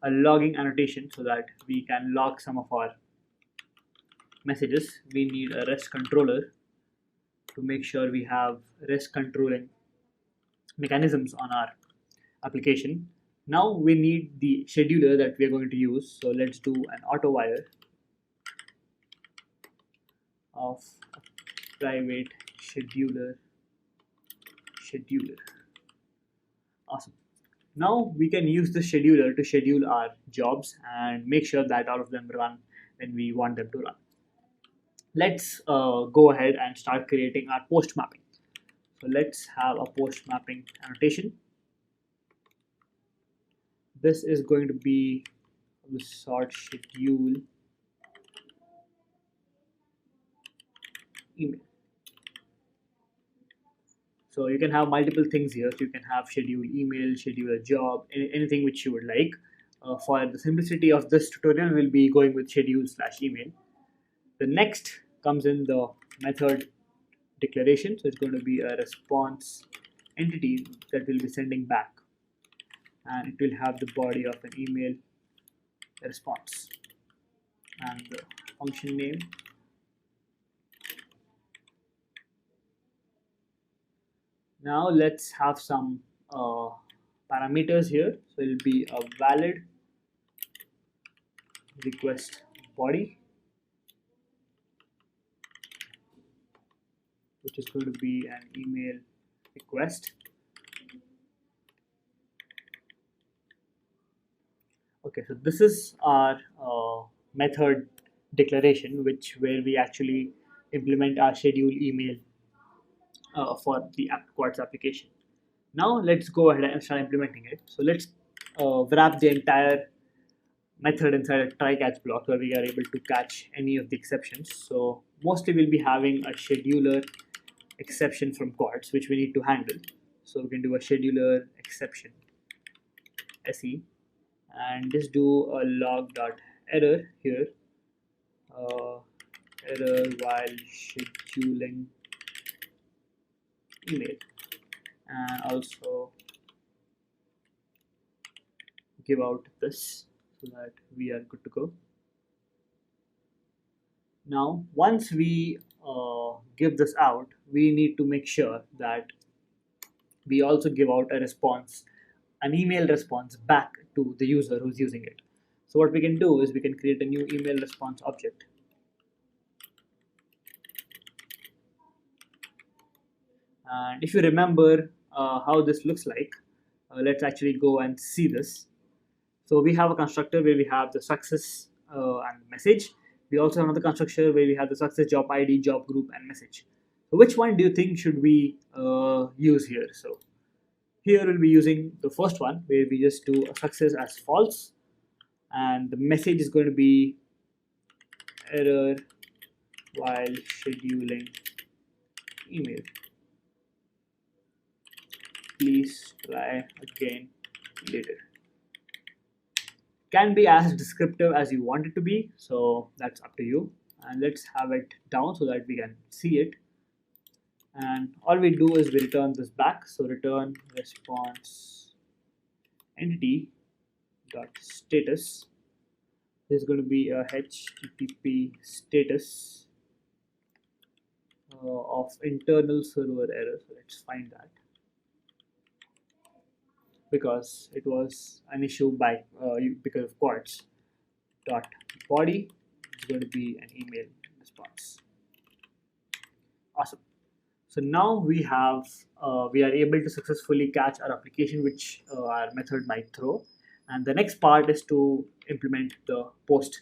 a logging annotation so that we can log some of our messages. We need a REST controller to make sure we have REST controlling mechanisms on our application. Now we need the scheduler that we are going to use, so let's do an auto wire of private scheduler. Awesome. Now we can use the scheduler to schedule our jobs and make sure that all of them run when we want them to run. Let's go ahead and start creating our post mapping. So let's have a post mapping annotation. This is going to be the sort schedule email. So you can have multiple things here. So you can have schedule email, schedule a job, anything which you would like. For the simplicity of this tutorial, we'll be going with schedule/email. The next comes in the method declaration. So it's going to be a response entity that will be sending back, and it will have the body of an email response and the function name. Now let's have some parameters here. So it will be a valid request body, which is going to be an email request. Okay, so this is our method declaration, where we actually implement our schedule email for the Quartz application. Now let's go ahead and start implementing it. So let's wrap the entire method inside a try catch block where we are able to catch any of the exceptions. So mostly we'll be having a scheduler exception from Quartz which we need to handle. So we can do a scheduler exception se and just do a log.error here, error while scheduling email, and also give out this so that we are good to go. Now once we give this out, we need to make sure that we also give out a response, an email response back to the user who's using it. So what we can do is we can create a new email response object. And if you remember how this looks like, let's actually go and see this. So we have a constructor where we have the success and message. We also have another constructor where we have the success job ID, job group, and message. So which one do you think should we use here? So here we'll be using the first one where we just do a success as false, and the message is going to be error while scheduling email. Please try again later. Can be as descriptive as you want it to be, so that's up to you. And let's have it down so that we can see it. And all we do is we return this back. So return response entity dot status. There's going to be a HTTP status of internal server error. So let's find that, because it was an issue by because of Quartz. Dot body is going to be an email response. Awesome. So now we have we are able to successfully catch our application, which our method might throw, and the next part is to implement the post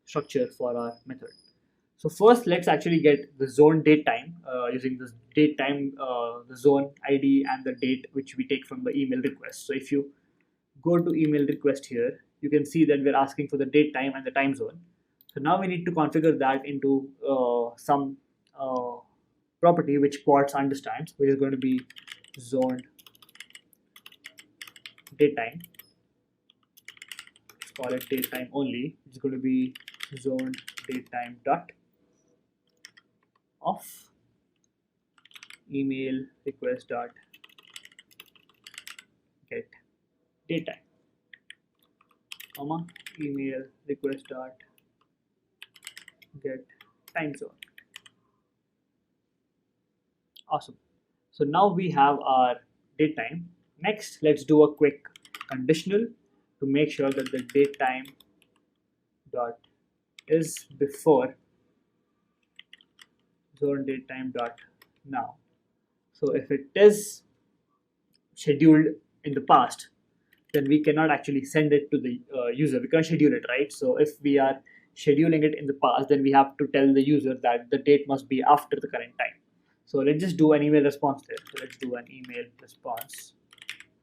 structure for our method. So first, let's actually get the zone date time using this date time, the zone ID and the date which we take from the email request. So if you go to email request here, you can see that we're asking for the date time and the time zone. So now we need to configure that into some property which Quartz understands, which is going to be zoned date time. Let's call it date time only. It's going to be zoned date time dot of email request dot get date time, comma email request dot get time zone. Awesome. So now we have our date time. Next, let's do a quick conditional to make sure that the date time dot is before zone date time dot now. So if it is scheduled in the past, then we cannot actually send it to the user. We can't schedule it, right? So if we are scheduling it in the past, then we have to tell the user that the date must be after the current time. So let's just do an email response there. So let's do an email response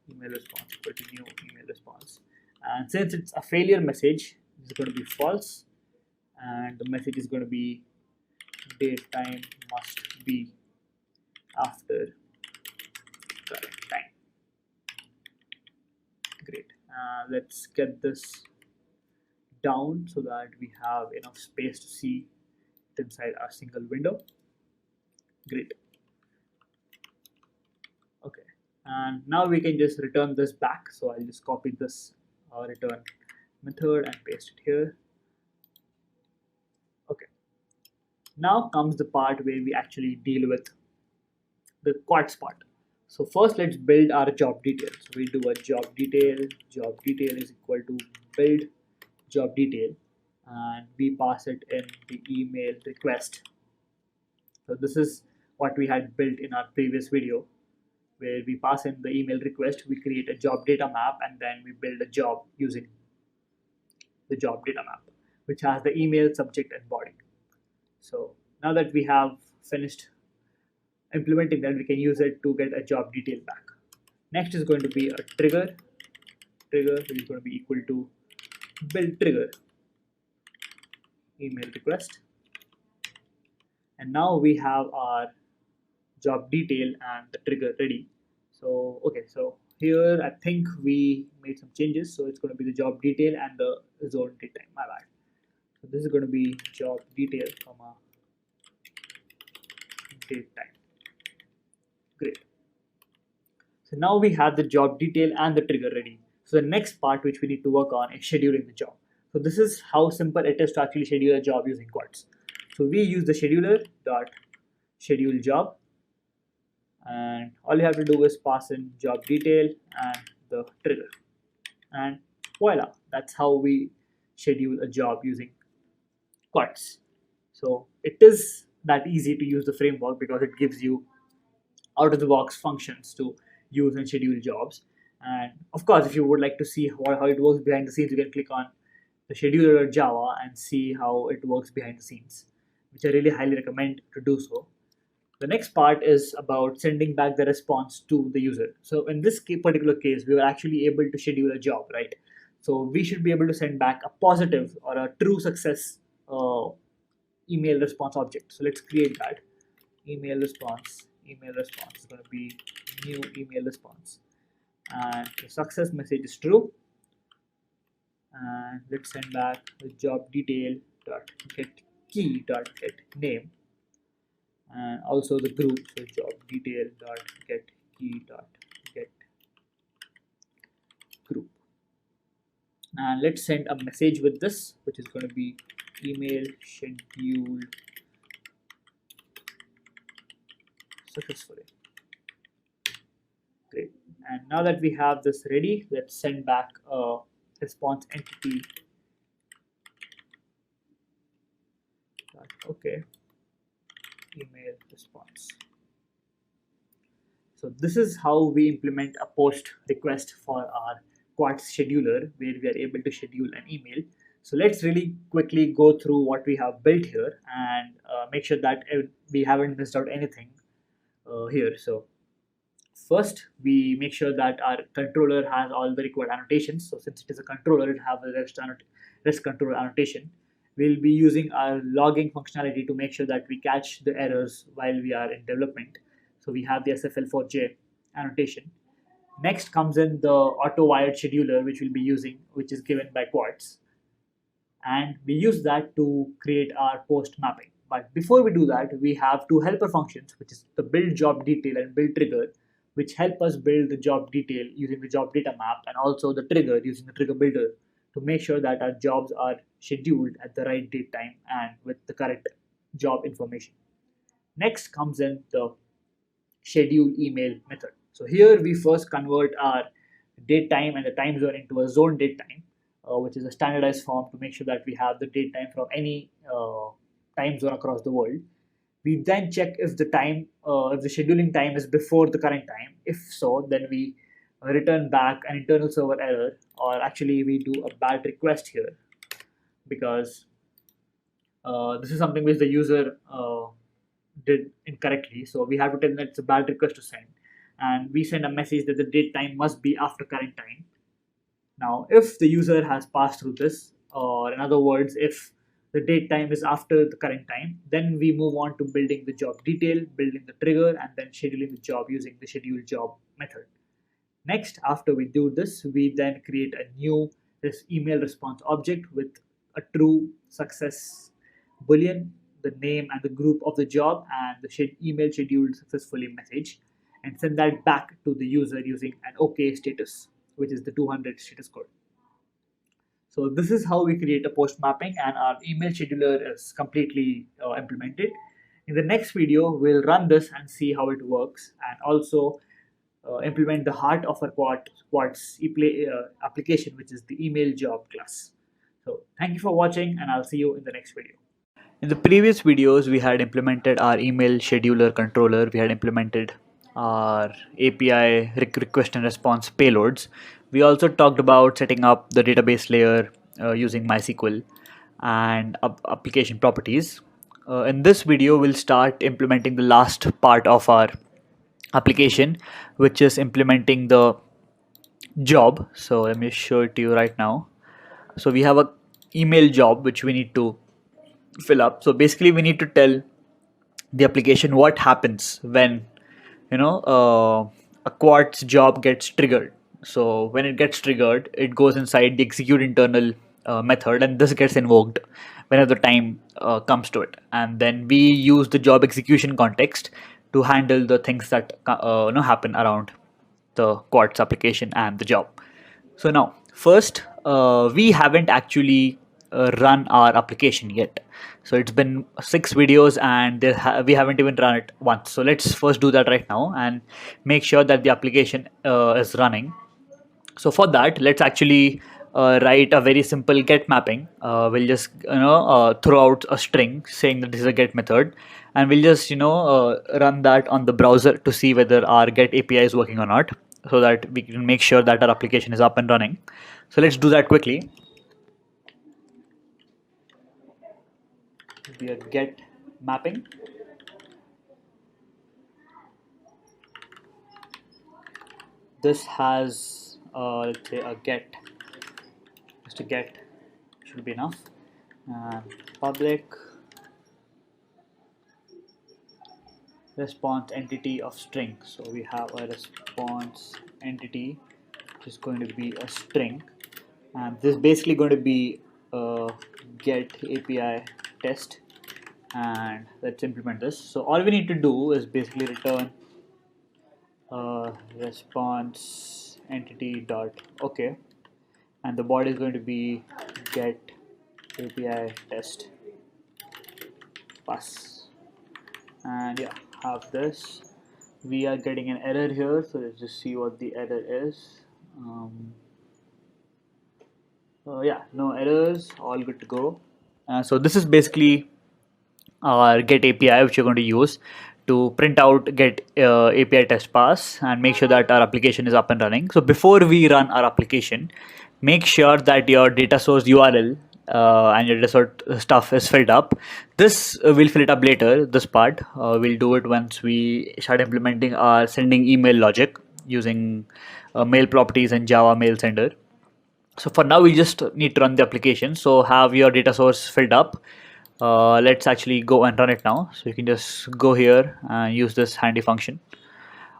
equal to new email response. And since it's a failure message, it's going to be false, and the message is going to be date time must be after current time. Great. Let's get this down so that we have enough space to see it inside our single window. Great. Okay, and now we can just return this back. So I'll just copy this return method and paste it here. Okay, now comes the part where we actually deal with the Quartz part. So first, let's build our job detail. So we do a job detail. Job detail is equal to build job detail, and we pass it in the email request. So this is what we had built in our previous video, where we pass in the email request, we create a job data map, and then we build a job using the job data map, which has the email, subject, and body. So now that we have finished implementing that, we can use it to get a job detail back. Next is going to be a trigger, which is going to be equal to build trigger email request. And now we have our job detail and the trigger ready. So okay, so here I think we made some changes. So it's going to be the job detail and the zone date time. My bad. So this is going to be job detail, comma date time. Great. So now we have the job detail and the trigger ready. So the next part which we need to work on is scheduling the job. So this is how simple it is to actually schedule a job using Quartz. So we use the scheduler dot schedule job, and all you have to do is pass in job detail and the trigger, and voila, that's how we schedule a job using Quartz. So it is that easy to use the framework because it gives you out of the box functions to use and schedule jobs. And of course, if you would like to see how it works behind the scenes, you can click on the scheduler Java and see how it works behind the scenes, which I really highly recommend to do so. The next part is about sending back the response to the user. So in this particular case, we were actually able to schedule a job, right? So we should be able to send back a positive or a true success email response object. So let's create that. Email response is going to be new email response, and the success message is true. And let's send back the job detail dot get key dot get name, and also the group. So job detail dot get key dot get group, and let's send a message with this, which is going to be email scheduled successfully. Great. And now that we have this ready, let's send back a response entity. Okay, email response. So this is how we implement a post request for our Quartz scheduler, where we are able to schedule an email. So let's really quickly go through what we have built here and make sure that we haven't missed out anything here. So first, we make sure that our controller has all the required annotations. So since it is a controller, it has a REST control annotation. We'll be using our logging functionality to make sure that we catch the errors while we are in development. So we have the SFL4J annotation. Next comes in the auto-wired scheduler, which we'll be using, which is given by Quartz. And we use that to create our post mapping. But before we do that, we have two helper functions, which is the build job detail and build trigger, which help us build the job detail using the job data map, and also the trigger using the trigger builder to make sure that our jobs are scheduled at the right date time and with the correct job information. Next comes in the schedule email method. So here we first convert our date time and the time zone into a zone date time, which is a standardized form to make sure that we have the date time from any time zone across the world. We then check if the scheduling time is before the current time. If so, then we return back an internal server error, or actually we do a bad request here, because this is something which the user did incorrectly. So we have to tell them that it's a bad request to send, and we send a message that the date time must be after current time. Now, if the user has passed through this, or in other words, if the date time is after the current time, then we move on to building the job detail, building the trigger, and then scheduling the job using the schedule job method. Next, after we do this, we then create a new email response object with a true success boolean, the name and the group of the job, and the email scheduled successfully message, and send that back to the user using an OK status, which is the 200 status code. So this is how we create a post mapping, and our email scheduler is completely implemented. In the next video, we'll run this and see how it works, and also implement the heart of our Quartz application, which is the email job class. So thank you for watching, and I'll see you in the next video. In the previous videos, we had implemented our email scheduler controller. We had implemented our API request and response payloads. We also talked about setting up the database layer using MySQL and application properties. In this video, we'll start implementing the last part of our application, which is implementing the job. So let me show it to you right now. So we have a email job which we need to fill up. So basically we need to tell the application what happens when a Quartz job gets triggered. So when it gets triggered, it goes inside the execute internal method, and this gets invoked whenever the time comes to it. And then we use the job execution context to handle the things that happen around the Quartz application and the job. So now, first, we haven't actually run our application yet. So it's been 6 videos and we haven't even run it once. So let's first do that right now and make sure that the application is running. So for that, let's actually write a very simple get mapping. We'll just throw out a string saying that this is a get method, and we'll just run that on the browser to see whether our get API is working or not, so that we can make sure that our application is up and running. So let's do that quickly. We are get mapping. This has let's say a get, just a get should be enough, and public response entity of string. So we have a response entity which is going to be a string, and this is basically going to be a get API test. And let's implement this. So all we need to do is basically return response entity dot okay, and the body is going to be get API test pass. And yeah, have this. We are getting an error here, so let's just see what the error is. Yeah, no errors, all good to go. So this is basically our get API which you're going to use to print out get API test pass and make sure that our application is up and running. So before we run our application, make sure that your data source URL and your data source stuff is filled up. This we'll fill it up later. This part we'll do it once we start implementing our sending email logic using mail properties and Java mail sender. So for now we just need to run the application. So have your data source filled up. Let's actually go and run it now. So you can just go here and use this handy function.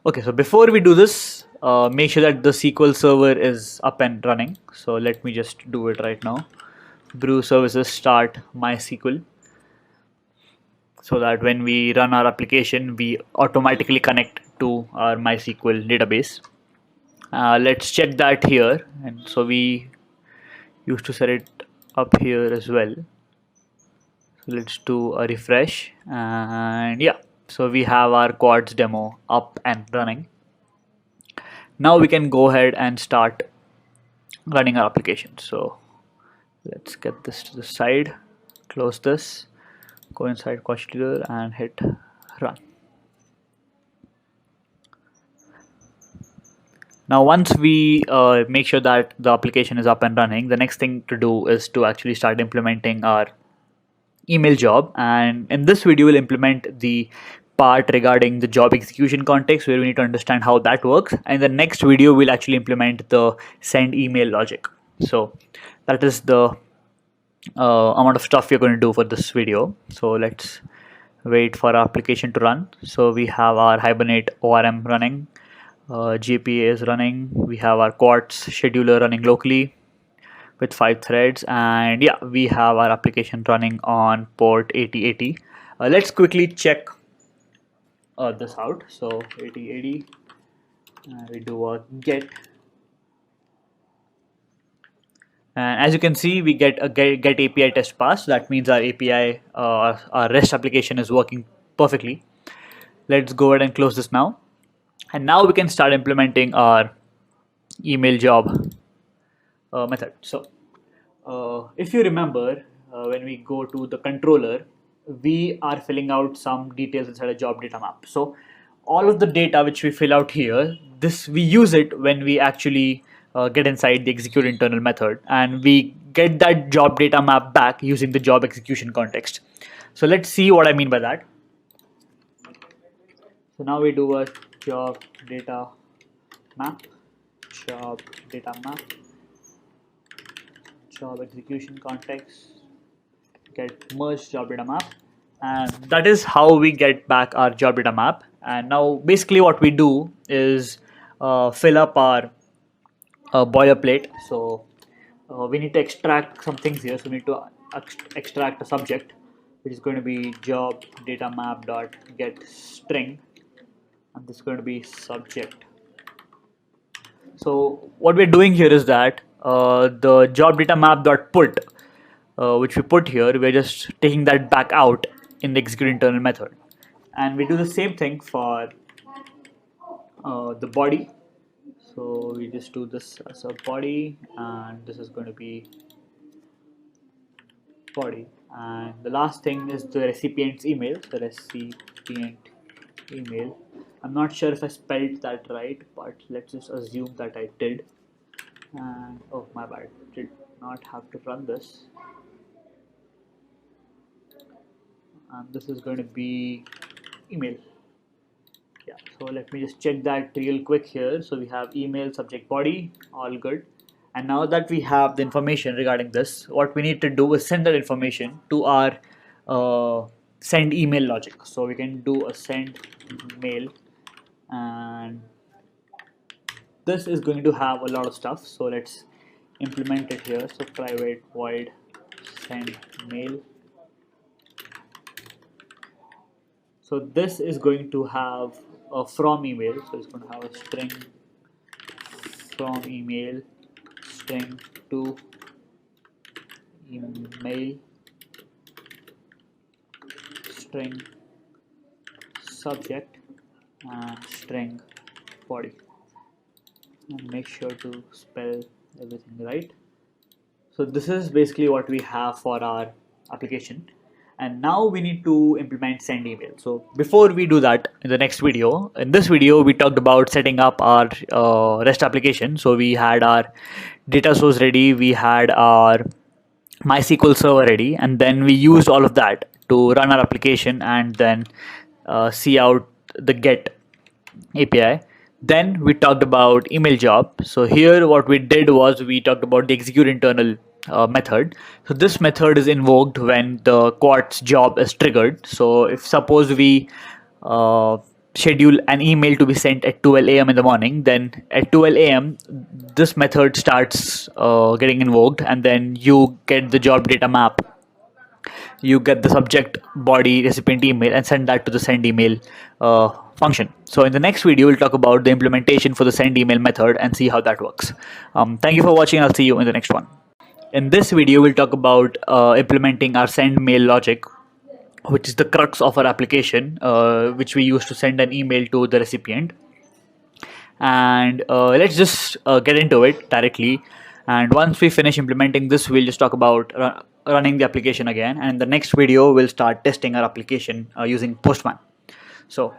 Okay, so before we do this, make sure that the SQL server is up and running. So let me just do it right now. Brew services start MySQL, so that when we run our application, we automatically connect to our MySQL database. Let's check that here, and so we used to set it up here as well. So let's do a refresh, and yeah, so we have our quads demo up and running. Now we can go ahead and start running our application. So let's get this to the side, close this, go inside QuadScheduler and hit run. Now once we make sure that the application is up and running, the next thing to do is to actually start implementing our email job. And in this video we'll implement the part regarding the job execution context, where we need to understand how that works. And the next video we'll actually implement the send email logic. So that is the amount of stuff we're going to do for this video. So let's wait for our application to run. So we have our Hibernate ORM running, GPA is running, we have our Quartz scheduler running locally with 5 threads, and yeah, we have our application running on port 8080. Let's quickly check this out. So 8080, we do a get, and as you can see, we get a get API test pass. That means our API, our REST application is working perfectly. Let's go ahead and close this now, and now we can start implementing our email job method. So if you remember, when we go to the controller, we are filling out some details inside a job data map. So all of the data which we fill out here, this we use it when we actually get inside the execute internal method, and we get that job data map back using the job execution context. So let's see what I mean by that. So now we do a job data map, job data map, job execution context, get merge job data map, and that is how we get back our job data map. And now basically what we do is fill up our boilerplate. So we need to extract some things here. So we need to extract a subject, which is going to be job data map dot get string, and this is going to be subject. So what we're doing here is that the job data map dot put which we put here, we're just taking that back out in the execute internal method. And we do the same thing for the body. So we just do this as a body, and this is going to be body. And the last thing is the recipient's email. So recipient email. I'm not sure if I spelled that right, but let's just assume that I did. And oh, my bad, did not have to run this. And this is going to be email. Yeah, so let me just check that real quick here. So we have email, subject, body, all good. And now that we have the information regarding this, what we need to do is send that information to our send email logic. So we can do a send mail, and this is going to have a lot of stuff. So let's implement it here. So private void send mail. So this is going to have a from email. So it's going to have a string from email, string to email, string subject, and string body. And make sure to spell everything right. So this is basically what we have for our application. And now we need to implement send email. So before we do that, in the next video, in this video we talked about setting up our REST application. So we had our data source ready, we had our MySQL server ready, and then we used all of that to run our application and then see out the get API. Then we talked about email job. So here what we did was we talked about the execute internal method. So this method is invoked when the Quartz job is triggered. So if suppose we schedule an email to be sent at 12 a.m. in the morning, then at 12 a.m. this method starts getting invoked, and then you get the job data map, you get the subject, body, recipient email, and send that to the send email function. So in the next video, we'll talk about the implementation for the send email method and see how that works. Thank you for watching. I'll see you in the next one. In this video, we'll talk about implementing our send mail logic, which is the crux of our application, which we use to send an email to the recipient. And let's just get into it directly. And once we finish implementing this, we'll just talk about running the application again. And in the next video, we'll start testing our application using Postman. So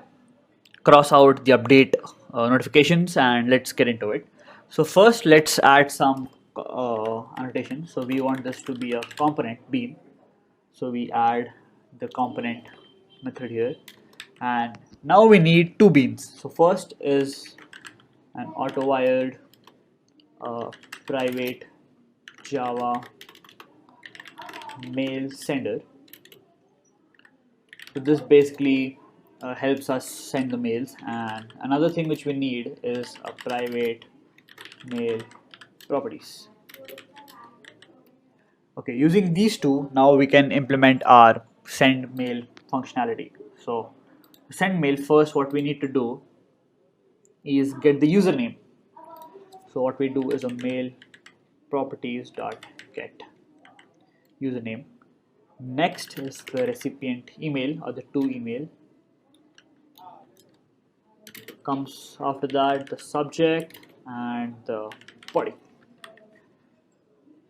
cross out the update notifications and let's get into it. So first, let's add some annotation. So we want this to be a component bean. So we add the component method here, and now we need two beans. So first is an auto-wired private Java mail sender. So this basically helps us send the mails. And another thing which we need is a private mail properties. Okay, using these two, now we can implement our send mail functionality. So send mail, first what we need to do is get the username. So what we do is a mail properties dot get username. Next is the recipient email or the to email. Comes after that the subject and the body.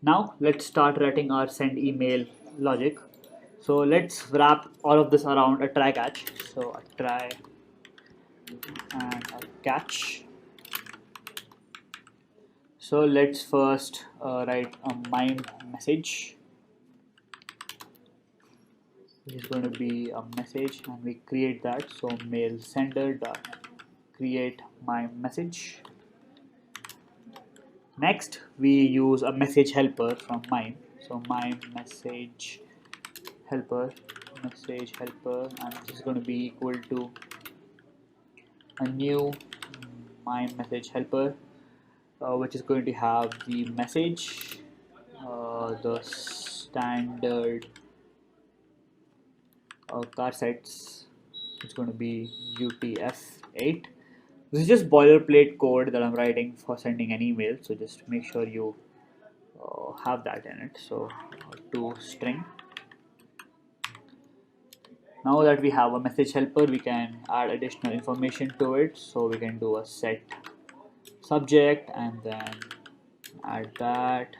Now let's start writing our send email logic. So let's wrap all of this around a try catch. So a try and a catch. So let's first write a MIME message, which is going to be a message, and we create that. So mail sender dot create MIME message. Next, we use a message helper from MIME. So MIME message helper, and this is going to be equal to a new MIME message helper, which is going to have the message, the standard car sets. It's going to be UTF-8. This is just boilerplate code that I'm writing for sending an email, so just make sure you have that in it. So to string. Now that we have a message helper, we can add additional information to it. So we can do a set subject and then add that.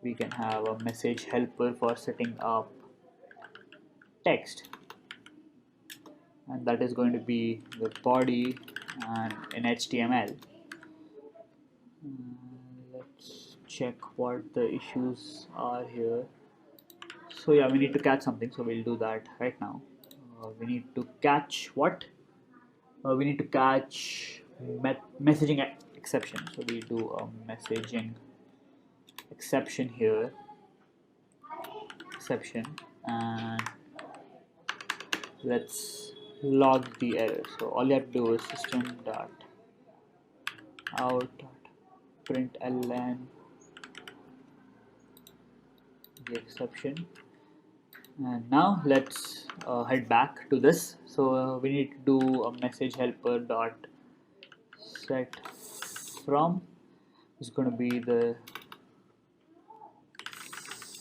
We can have a message helper for setting up text, and that is going to be the body and in HTML. Let's check what the issues are here. So yeah, we need to catch something, so we'll do that right now. We need to catch what? We need to catch messaging exception. So we do a messaging exception here, and let's log the error. So all you have to do is system.out.println the exception. And now let's head back to this. So we need to do a message helper dot set from. It's going to be the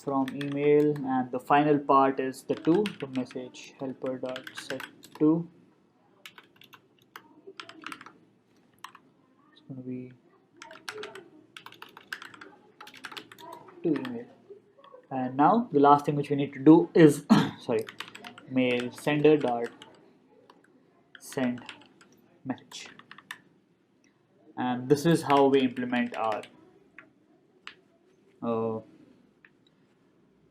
from email, and the final part is the to. So message helper dot set to. It's going to be to email. And now the last thing which we need to do is sorry, mail sender dot send message, and this is how we implement our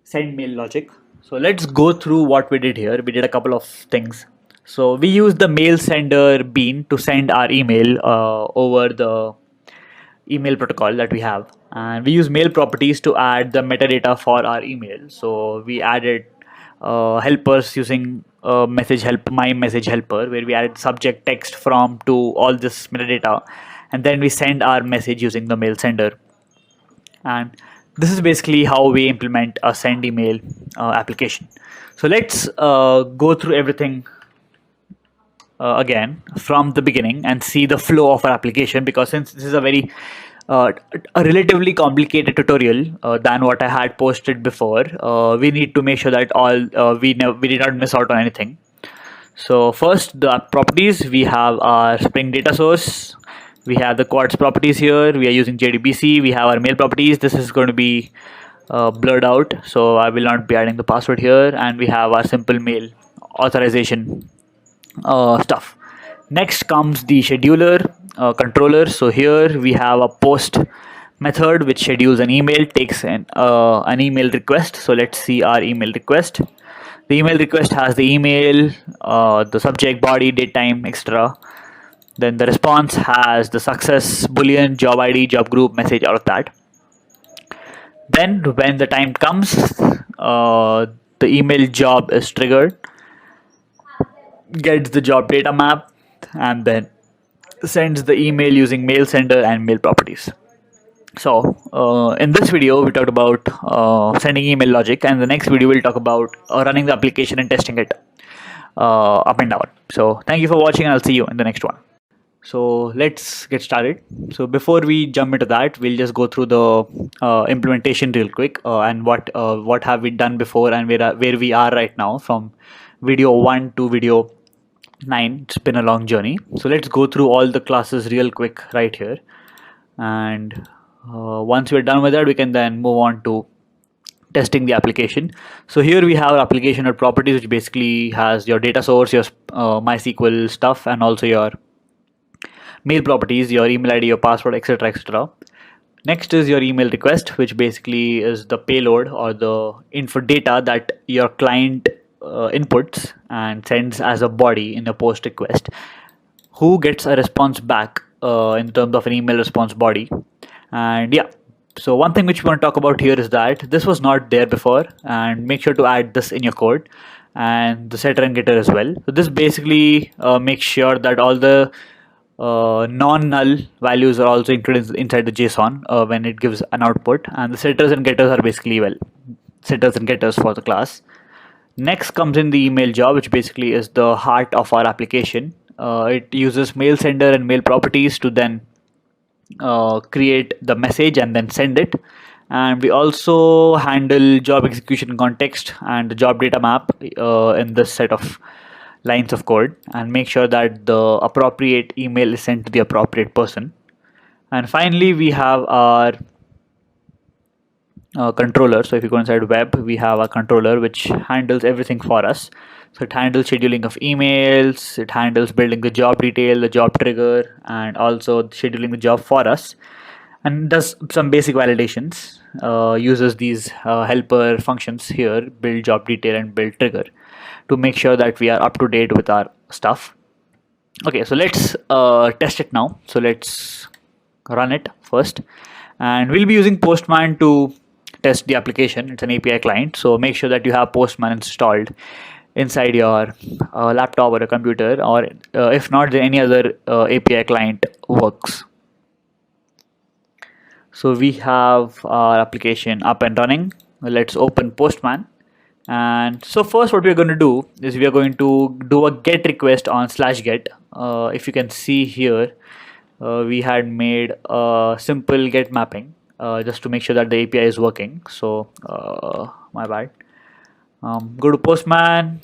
send mail logic. So let's go through what we did here. We did a couple of things. So we used the mail sender bean to send our email over the email protocol that we have, and we use mail properties to add the metadata for our email. So we added helpers using my message helper, where we added subject, text, from, to, all this metadata, and then we send our message using the mail sender. And this is basically how we implement a send email application. So let's go through everything again from the beginning and see the flow of our application, because since this is a very a relatively complicated tutorial than what I had posted before, we need to make sure that we did not miss out on anything. So first, the properties. We have our Spring data source, we have the Quartz properties here, we are using JDBC, we have our mail properties. This is going to be blurred out, so I will not be adding the password here, and we have our simple mail authorization stuff. Next comes the scheduler controller. So here we have a post method which schedules an email, takes an email request. So let's see our email request. The email request has the email, the subject, body, date, time, etc. Then the response has the success, boolean, job ID, job group, message, all of that. Then when the time comes, the email job is triggered, gets the job data map, and then sends the email using mail sender and mail properties. So in this video we talked about sending email logic, and the next video we'll talk about running the application and testing it up and down. So thank you for watching, and I'll see you in the next one. So let's get started. So before we jump into that, we'll just go through the implementation real quick, and what have we done before and where we are right now from video 1 to video 9. It's been a long journey. So let's go through all the classes real quick right here, and once we're done with that, we can then move on to testing the application. So here we have our application or properties, which basically has your data source, your MySQL stuff, and also your mail properties, your email ID, your password, etc., etc. Next is your email request, which basically is the payload or the info data that your client inputs and sends as a body in a post request, who gets a response back in terms of an email response body. And yeah, so one thing which we want to talk about here is that this was not there before, and make sure to add this in your code, and the setter and getter as well. So this basically makes sure that all the non-null values are also included inside the JSON when it gives an output, and the setters and getters are basically setters and getters for the class. Next comes in the email job, which basically is the heart of our application. It uses mail sender and mail properties to then create the message and then send it, And we also handle job execution context and the job data map in this set of lines of code, and make sure that the appropriate email is sent to the appropriate person. And finally, we have our controller. So if you go inside web, we have a controller which handles everything for us. So it handles scheduling of emails, it handles building the job detail, the job trigger, and also scheduling the job for us, and does some basic validations. Uses these helper functions here, build job detail and build trigger, to make sure that we are up to date with our stuff. Okay, so let's test it now. So let's run it first, and we'll be using Postman to test the application. It's an API client, so make sure that you have Postman installed inside your laptop or a computer, or if not, then any other API client works. So we have our application up and running. Let's open Postman. And so first what we're going to do is we are going to do a get request on /get. If you can see here, we had made a simple get mapping just to make sure that the API is working. So my bad. Go to Postman,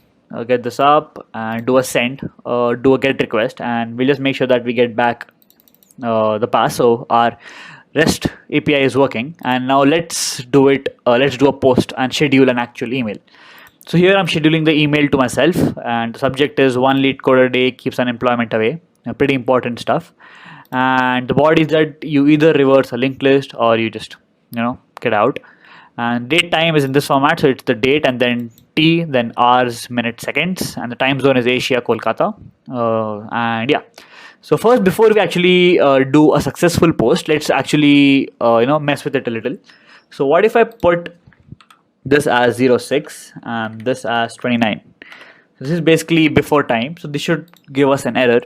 get this up and do a send, do a get request, and we'll just make sure that we get back the pass. So our REST API is working, and now let's do it. Let's do a post and schedule an actual email. So here I'm scheduling the email to myself, and the subject is one lead coder day keeps unemployment away. Pretty important stuff. And the body is that you either reverse a linked list or you just get out. And date time is in this format, so it's the date and then T, then hours, minutes, seconds, and the time zone is Asia, Kolkata. And yeah. So first, before we actually do a successful post, let's actually mess with it a little. So what if I put this as 06 and this as 29? So this is basically before time, so this should give us an error.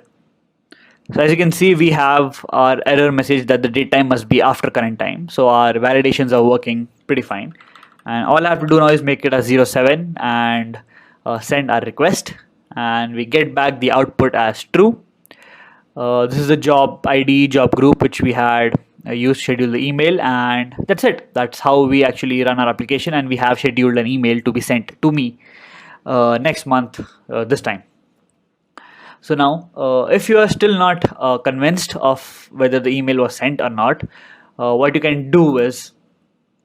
So as you can see, we have our error message that the date time must be after current time. So our validations are working pretty fine, and all I have to do now is make it a 07 and send our request, and we get back the output as true. This is the job ID, job group, which we had used to schedule the email, and that's it. That's how we actually run our application, and we have scheduled an email to be sent to me next month this time. So now, if you are still not convinced of whether the email was sent or not, what you can do is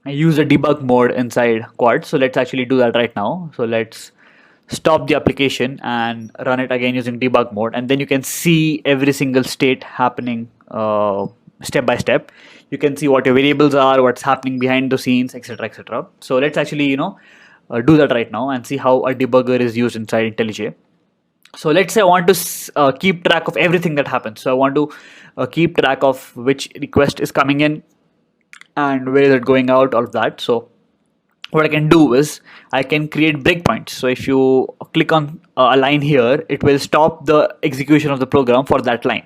use the debug mode inside Quad. So let's actually do that right now. So let's stop the application and run it again using debug mode, and then you can see every single state happening step by step. You can see what your variables are, what's happening behind the scenes, etc., etc. So let's actually do that right now and see how a debugger is used inside IntelliJ. So let's say I want to keep track of everything that happens. So I want to keep track of which request is coming in and where is it going out, all of that. So what I can do is I can create breakpoints. So if you click on a line here, it will stop the execution of the program for that line.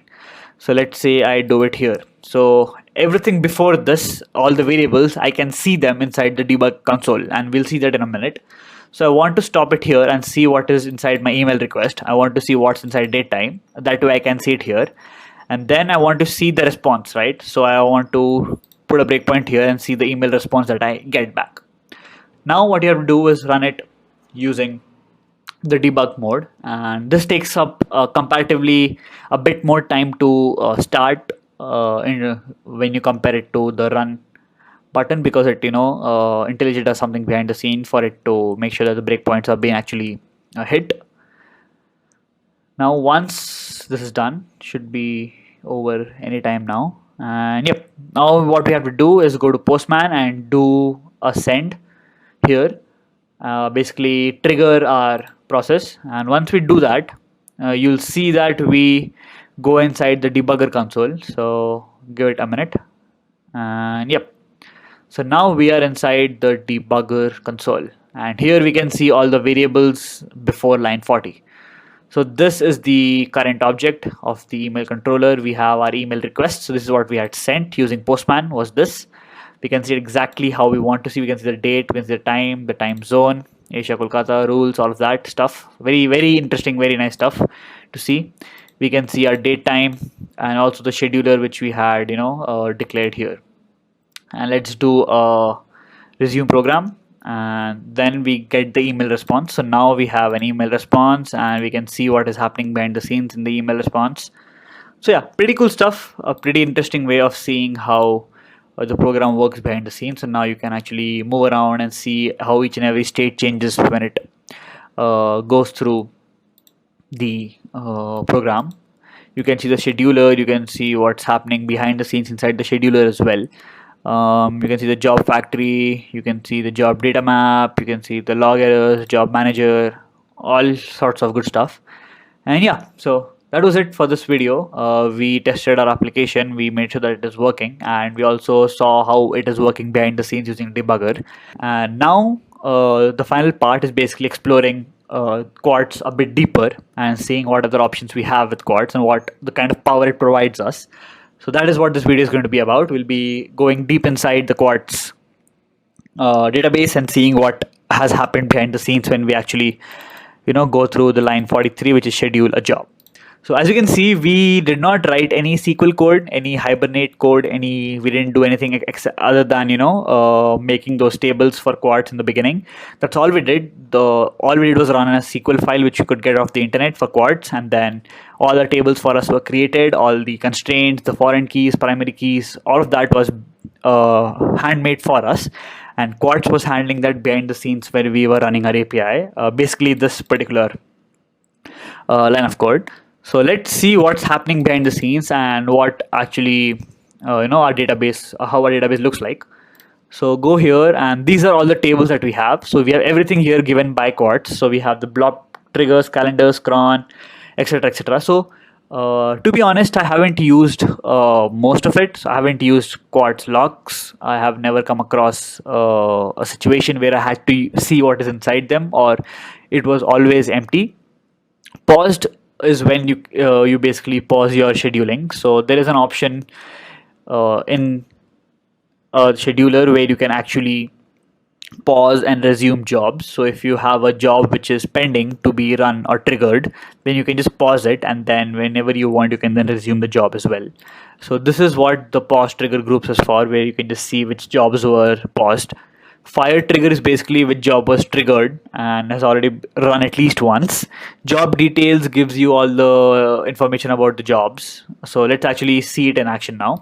So let's say I do it here. So everything before this, all the variables, I can see them inside the debug console, and we'll see that in a minute. So I want to stop it here and see what is inside my email request. I want to see what's inside date time. That way I can see it here. And then I want to see the response, right? So I want to put a breakpoint here and see the email response that I get back. Now what you have to do is run it using the debug mode, and this takes up comparatively a bit more time to start when you compare it to the run button, because it IntelliJ does something behind the scene for it to make sure that the breakpoints are being actually hit. Now once this is done, should be over anytime now, and yep, now what we have to do is go to Postman and do a send here, basically trigger our process. And once we do that, you'll see that we go inside the debugger console. So give it a minute, and yep, so now we are inside the debugger console, and here we can see all the variables before line 40. So this is the current object of the email controller. We have our email request. So this is what we had sent using Postman, was this. We can see exactly how we want to see. We can see the date, we can see the time zone, Asia, Kolkata, rules, all of that stuff. Very, very interesting, very nice stuff to see. We can see our date time and also the scheduler which we had declared here. and let's do a resume program, and then we get the email response. So now we have an email response and we can see what is happening behind the scenes in the email response. So yeah, pretty cool stuff, a pretty interesting way of seeing how the program works behind the scenes. And now you can actually move around and see how each and every state changes when it goes through the program. You can see the scheduler, you can see what's happening behind the scenes inside the scheduler as well. You can see the job factory, you can see the job data map, you can see the log errors, job manager, all sorts of good stuff. And yeah, so that was it for this video. We tested our application, we made sure that it is working, and we also saw how it is working behind the scenes using debugger. And now the final part is basically exploring Quartz a bit deeper and seeing what other options we have with Quartz and what the kind of power it provides us. So that is what this video is going to be about. We'll be going deep inside the Quartz database and seeing what has happened behind the scenes when we actually go through the line 43, which is schedule a job. So as you can see, we did not write any SQL code, any Hibernate code, we didn't do anything other than making those tables for Quartz in the beginning. That's all we did. All we did was run a SQL file which you could get off the internet for Quartz, and then all the tables for us were created. All the constraints, the foreign keys, primary keys, all of that was handmade for us. And Quartz was handling that behind the scenes when we were running our API. Basically, this particular line of code. So let's see what's happening behind the scenes and what actually our database, how our database looks like. So go here, and these are all the tables that we have. So we have everything here given by Quartz. So we have the block triggers, calendars, cron, etc., etc. So to be honest, I haven't used most of it. So I haven't used Quartz logs. I have never come across a situation where I had to see what is inside them, or it was always empty. Paused is when you basically pause your scheduling. So there is an option in a scheduler where you can actually pause and resume jobs. So if you have a job which is pending to be run or triggered, then you can just pause it, and then whenever you want, you can then resume the job as well. So this is what the pause trigger groups is for, where you can just see which jobs were paused. Fire trigger is basically which job was triggered and has already run at least once. Job details gives you all the information about the jobs. So let's actually see it in action now.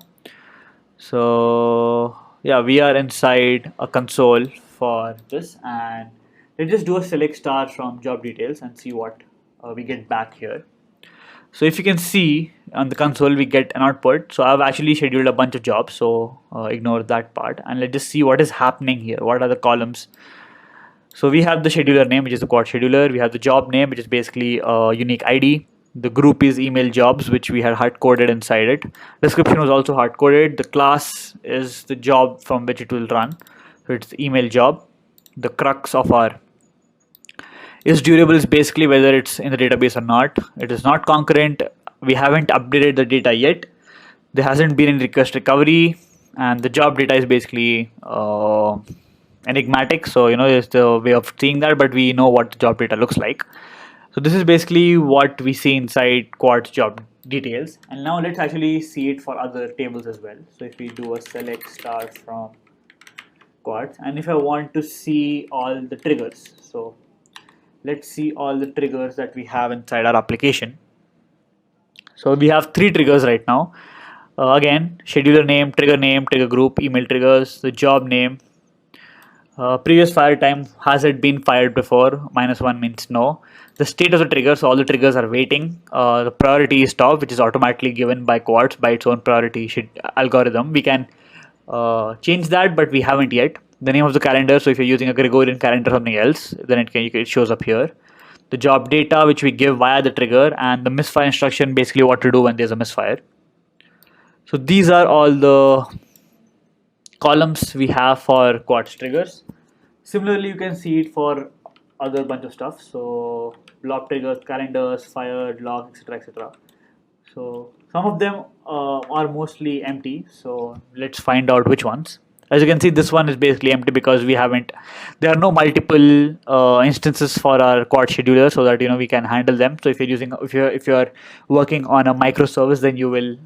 So yeah, we are inside a console for this, and let's just do a select star from job details and see what we get back here. So if you can see on the console, we get an output. So I've actually scheduled a bunch of jobs, so ignore that part, and let's just see what is happening here. What are the columns? So we have the scheduler name, which is the Quartz scheduler. We have the job name, which is basically a unique ID. The group is email jobs, which we had hard coded inside it. Description was also hard coded. The class is the job from which it will run. So it's the email job. The crux of our is durable is basically whether it's in the database or not. It is not concurrent. We haven't updated the data yet. There hasn't been any request recovery, and the job data is basically enigmatic. So there's the way of seeing that, but we know what the job data looks like. So this is basically what we see inside Quartz job details. And now let's actually see it for other tables as well. So if we do a select star from Quartz, and if I want to see all the triggers, so let's see all the triggers that we have inside our application. So we have 3 triggers right now. Again, scheduler name, trigger group, email triggers, the job name. Previous fire time, has it been fired before? -1 means no. The state of the trigger, so all the triggers are waiting. The priority is top, which is automatically given by Quartz by its own priority algorithm. We can change that, but we haven't yet. The name of the calendar, so if you're using a Gregorian calendar or something else, then it shows up here. The job data, which we give via the trigger, and the misfire instruction, basically what to do when there's a misfire. So these are all the columns we have for Quartz triggers. Similarly, you can see it for other bunch of stuff. So block triggers, calendars, fired, log, etc., etc. So some of them are mostly empty. So let's find out which ones. As you can see, this one is basically empty because there are no multiple instances for our Quad scheduler, so that we can handle them. So if you're working on a microservice, then you will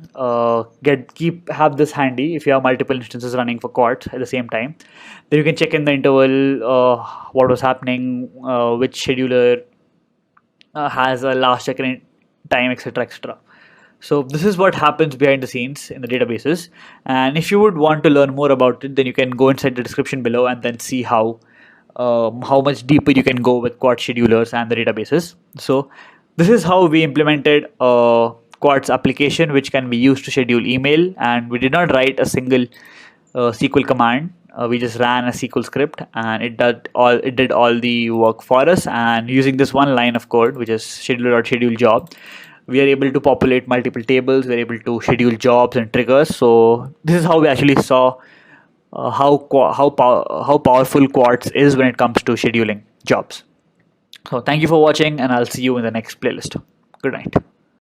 have this handy if you have multiple instances running for Quads at the same time. Then you can check in the interval what was happening, which scheduler has a last check-in time, etc., etc. So this is what happens behind the scenes in the databases. And if you would want to learn more about it, then you can go inside the description below and then see how much deeper you can go with Quad schedulers and the databases. So this is how we implemented Quad's application, which can be used to schedule email. And we did not write a single SQL command. We just ran a SQL script, and it did all the work for us. And using this one line of code, which is scheduler.schedule job, we are able to populate multiple tables. We're able to schedule jobs and triggers. So this is how we actually saw how powerful Quartz is when it comes to scheduling jobs. So thank you for watching, and I'll see you in the next playlist. Good night.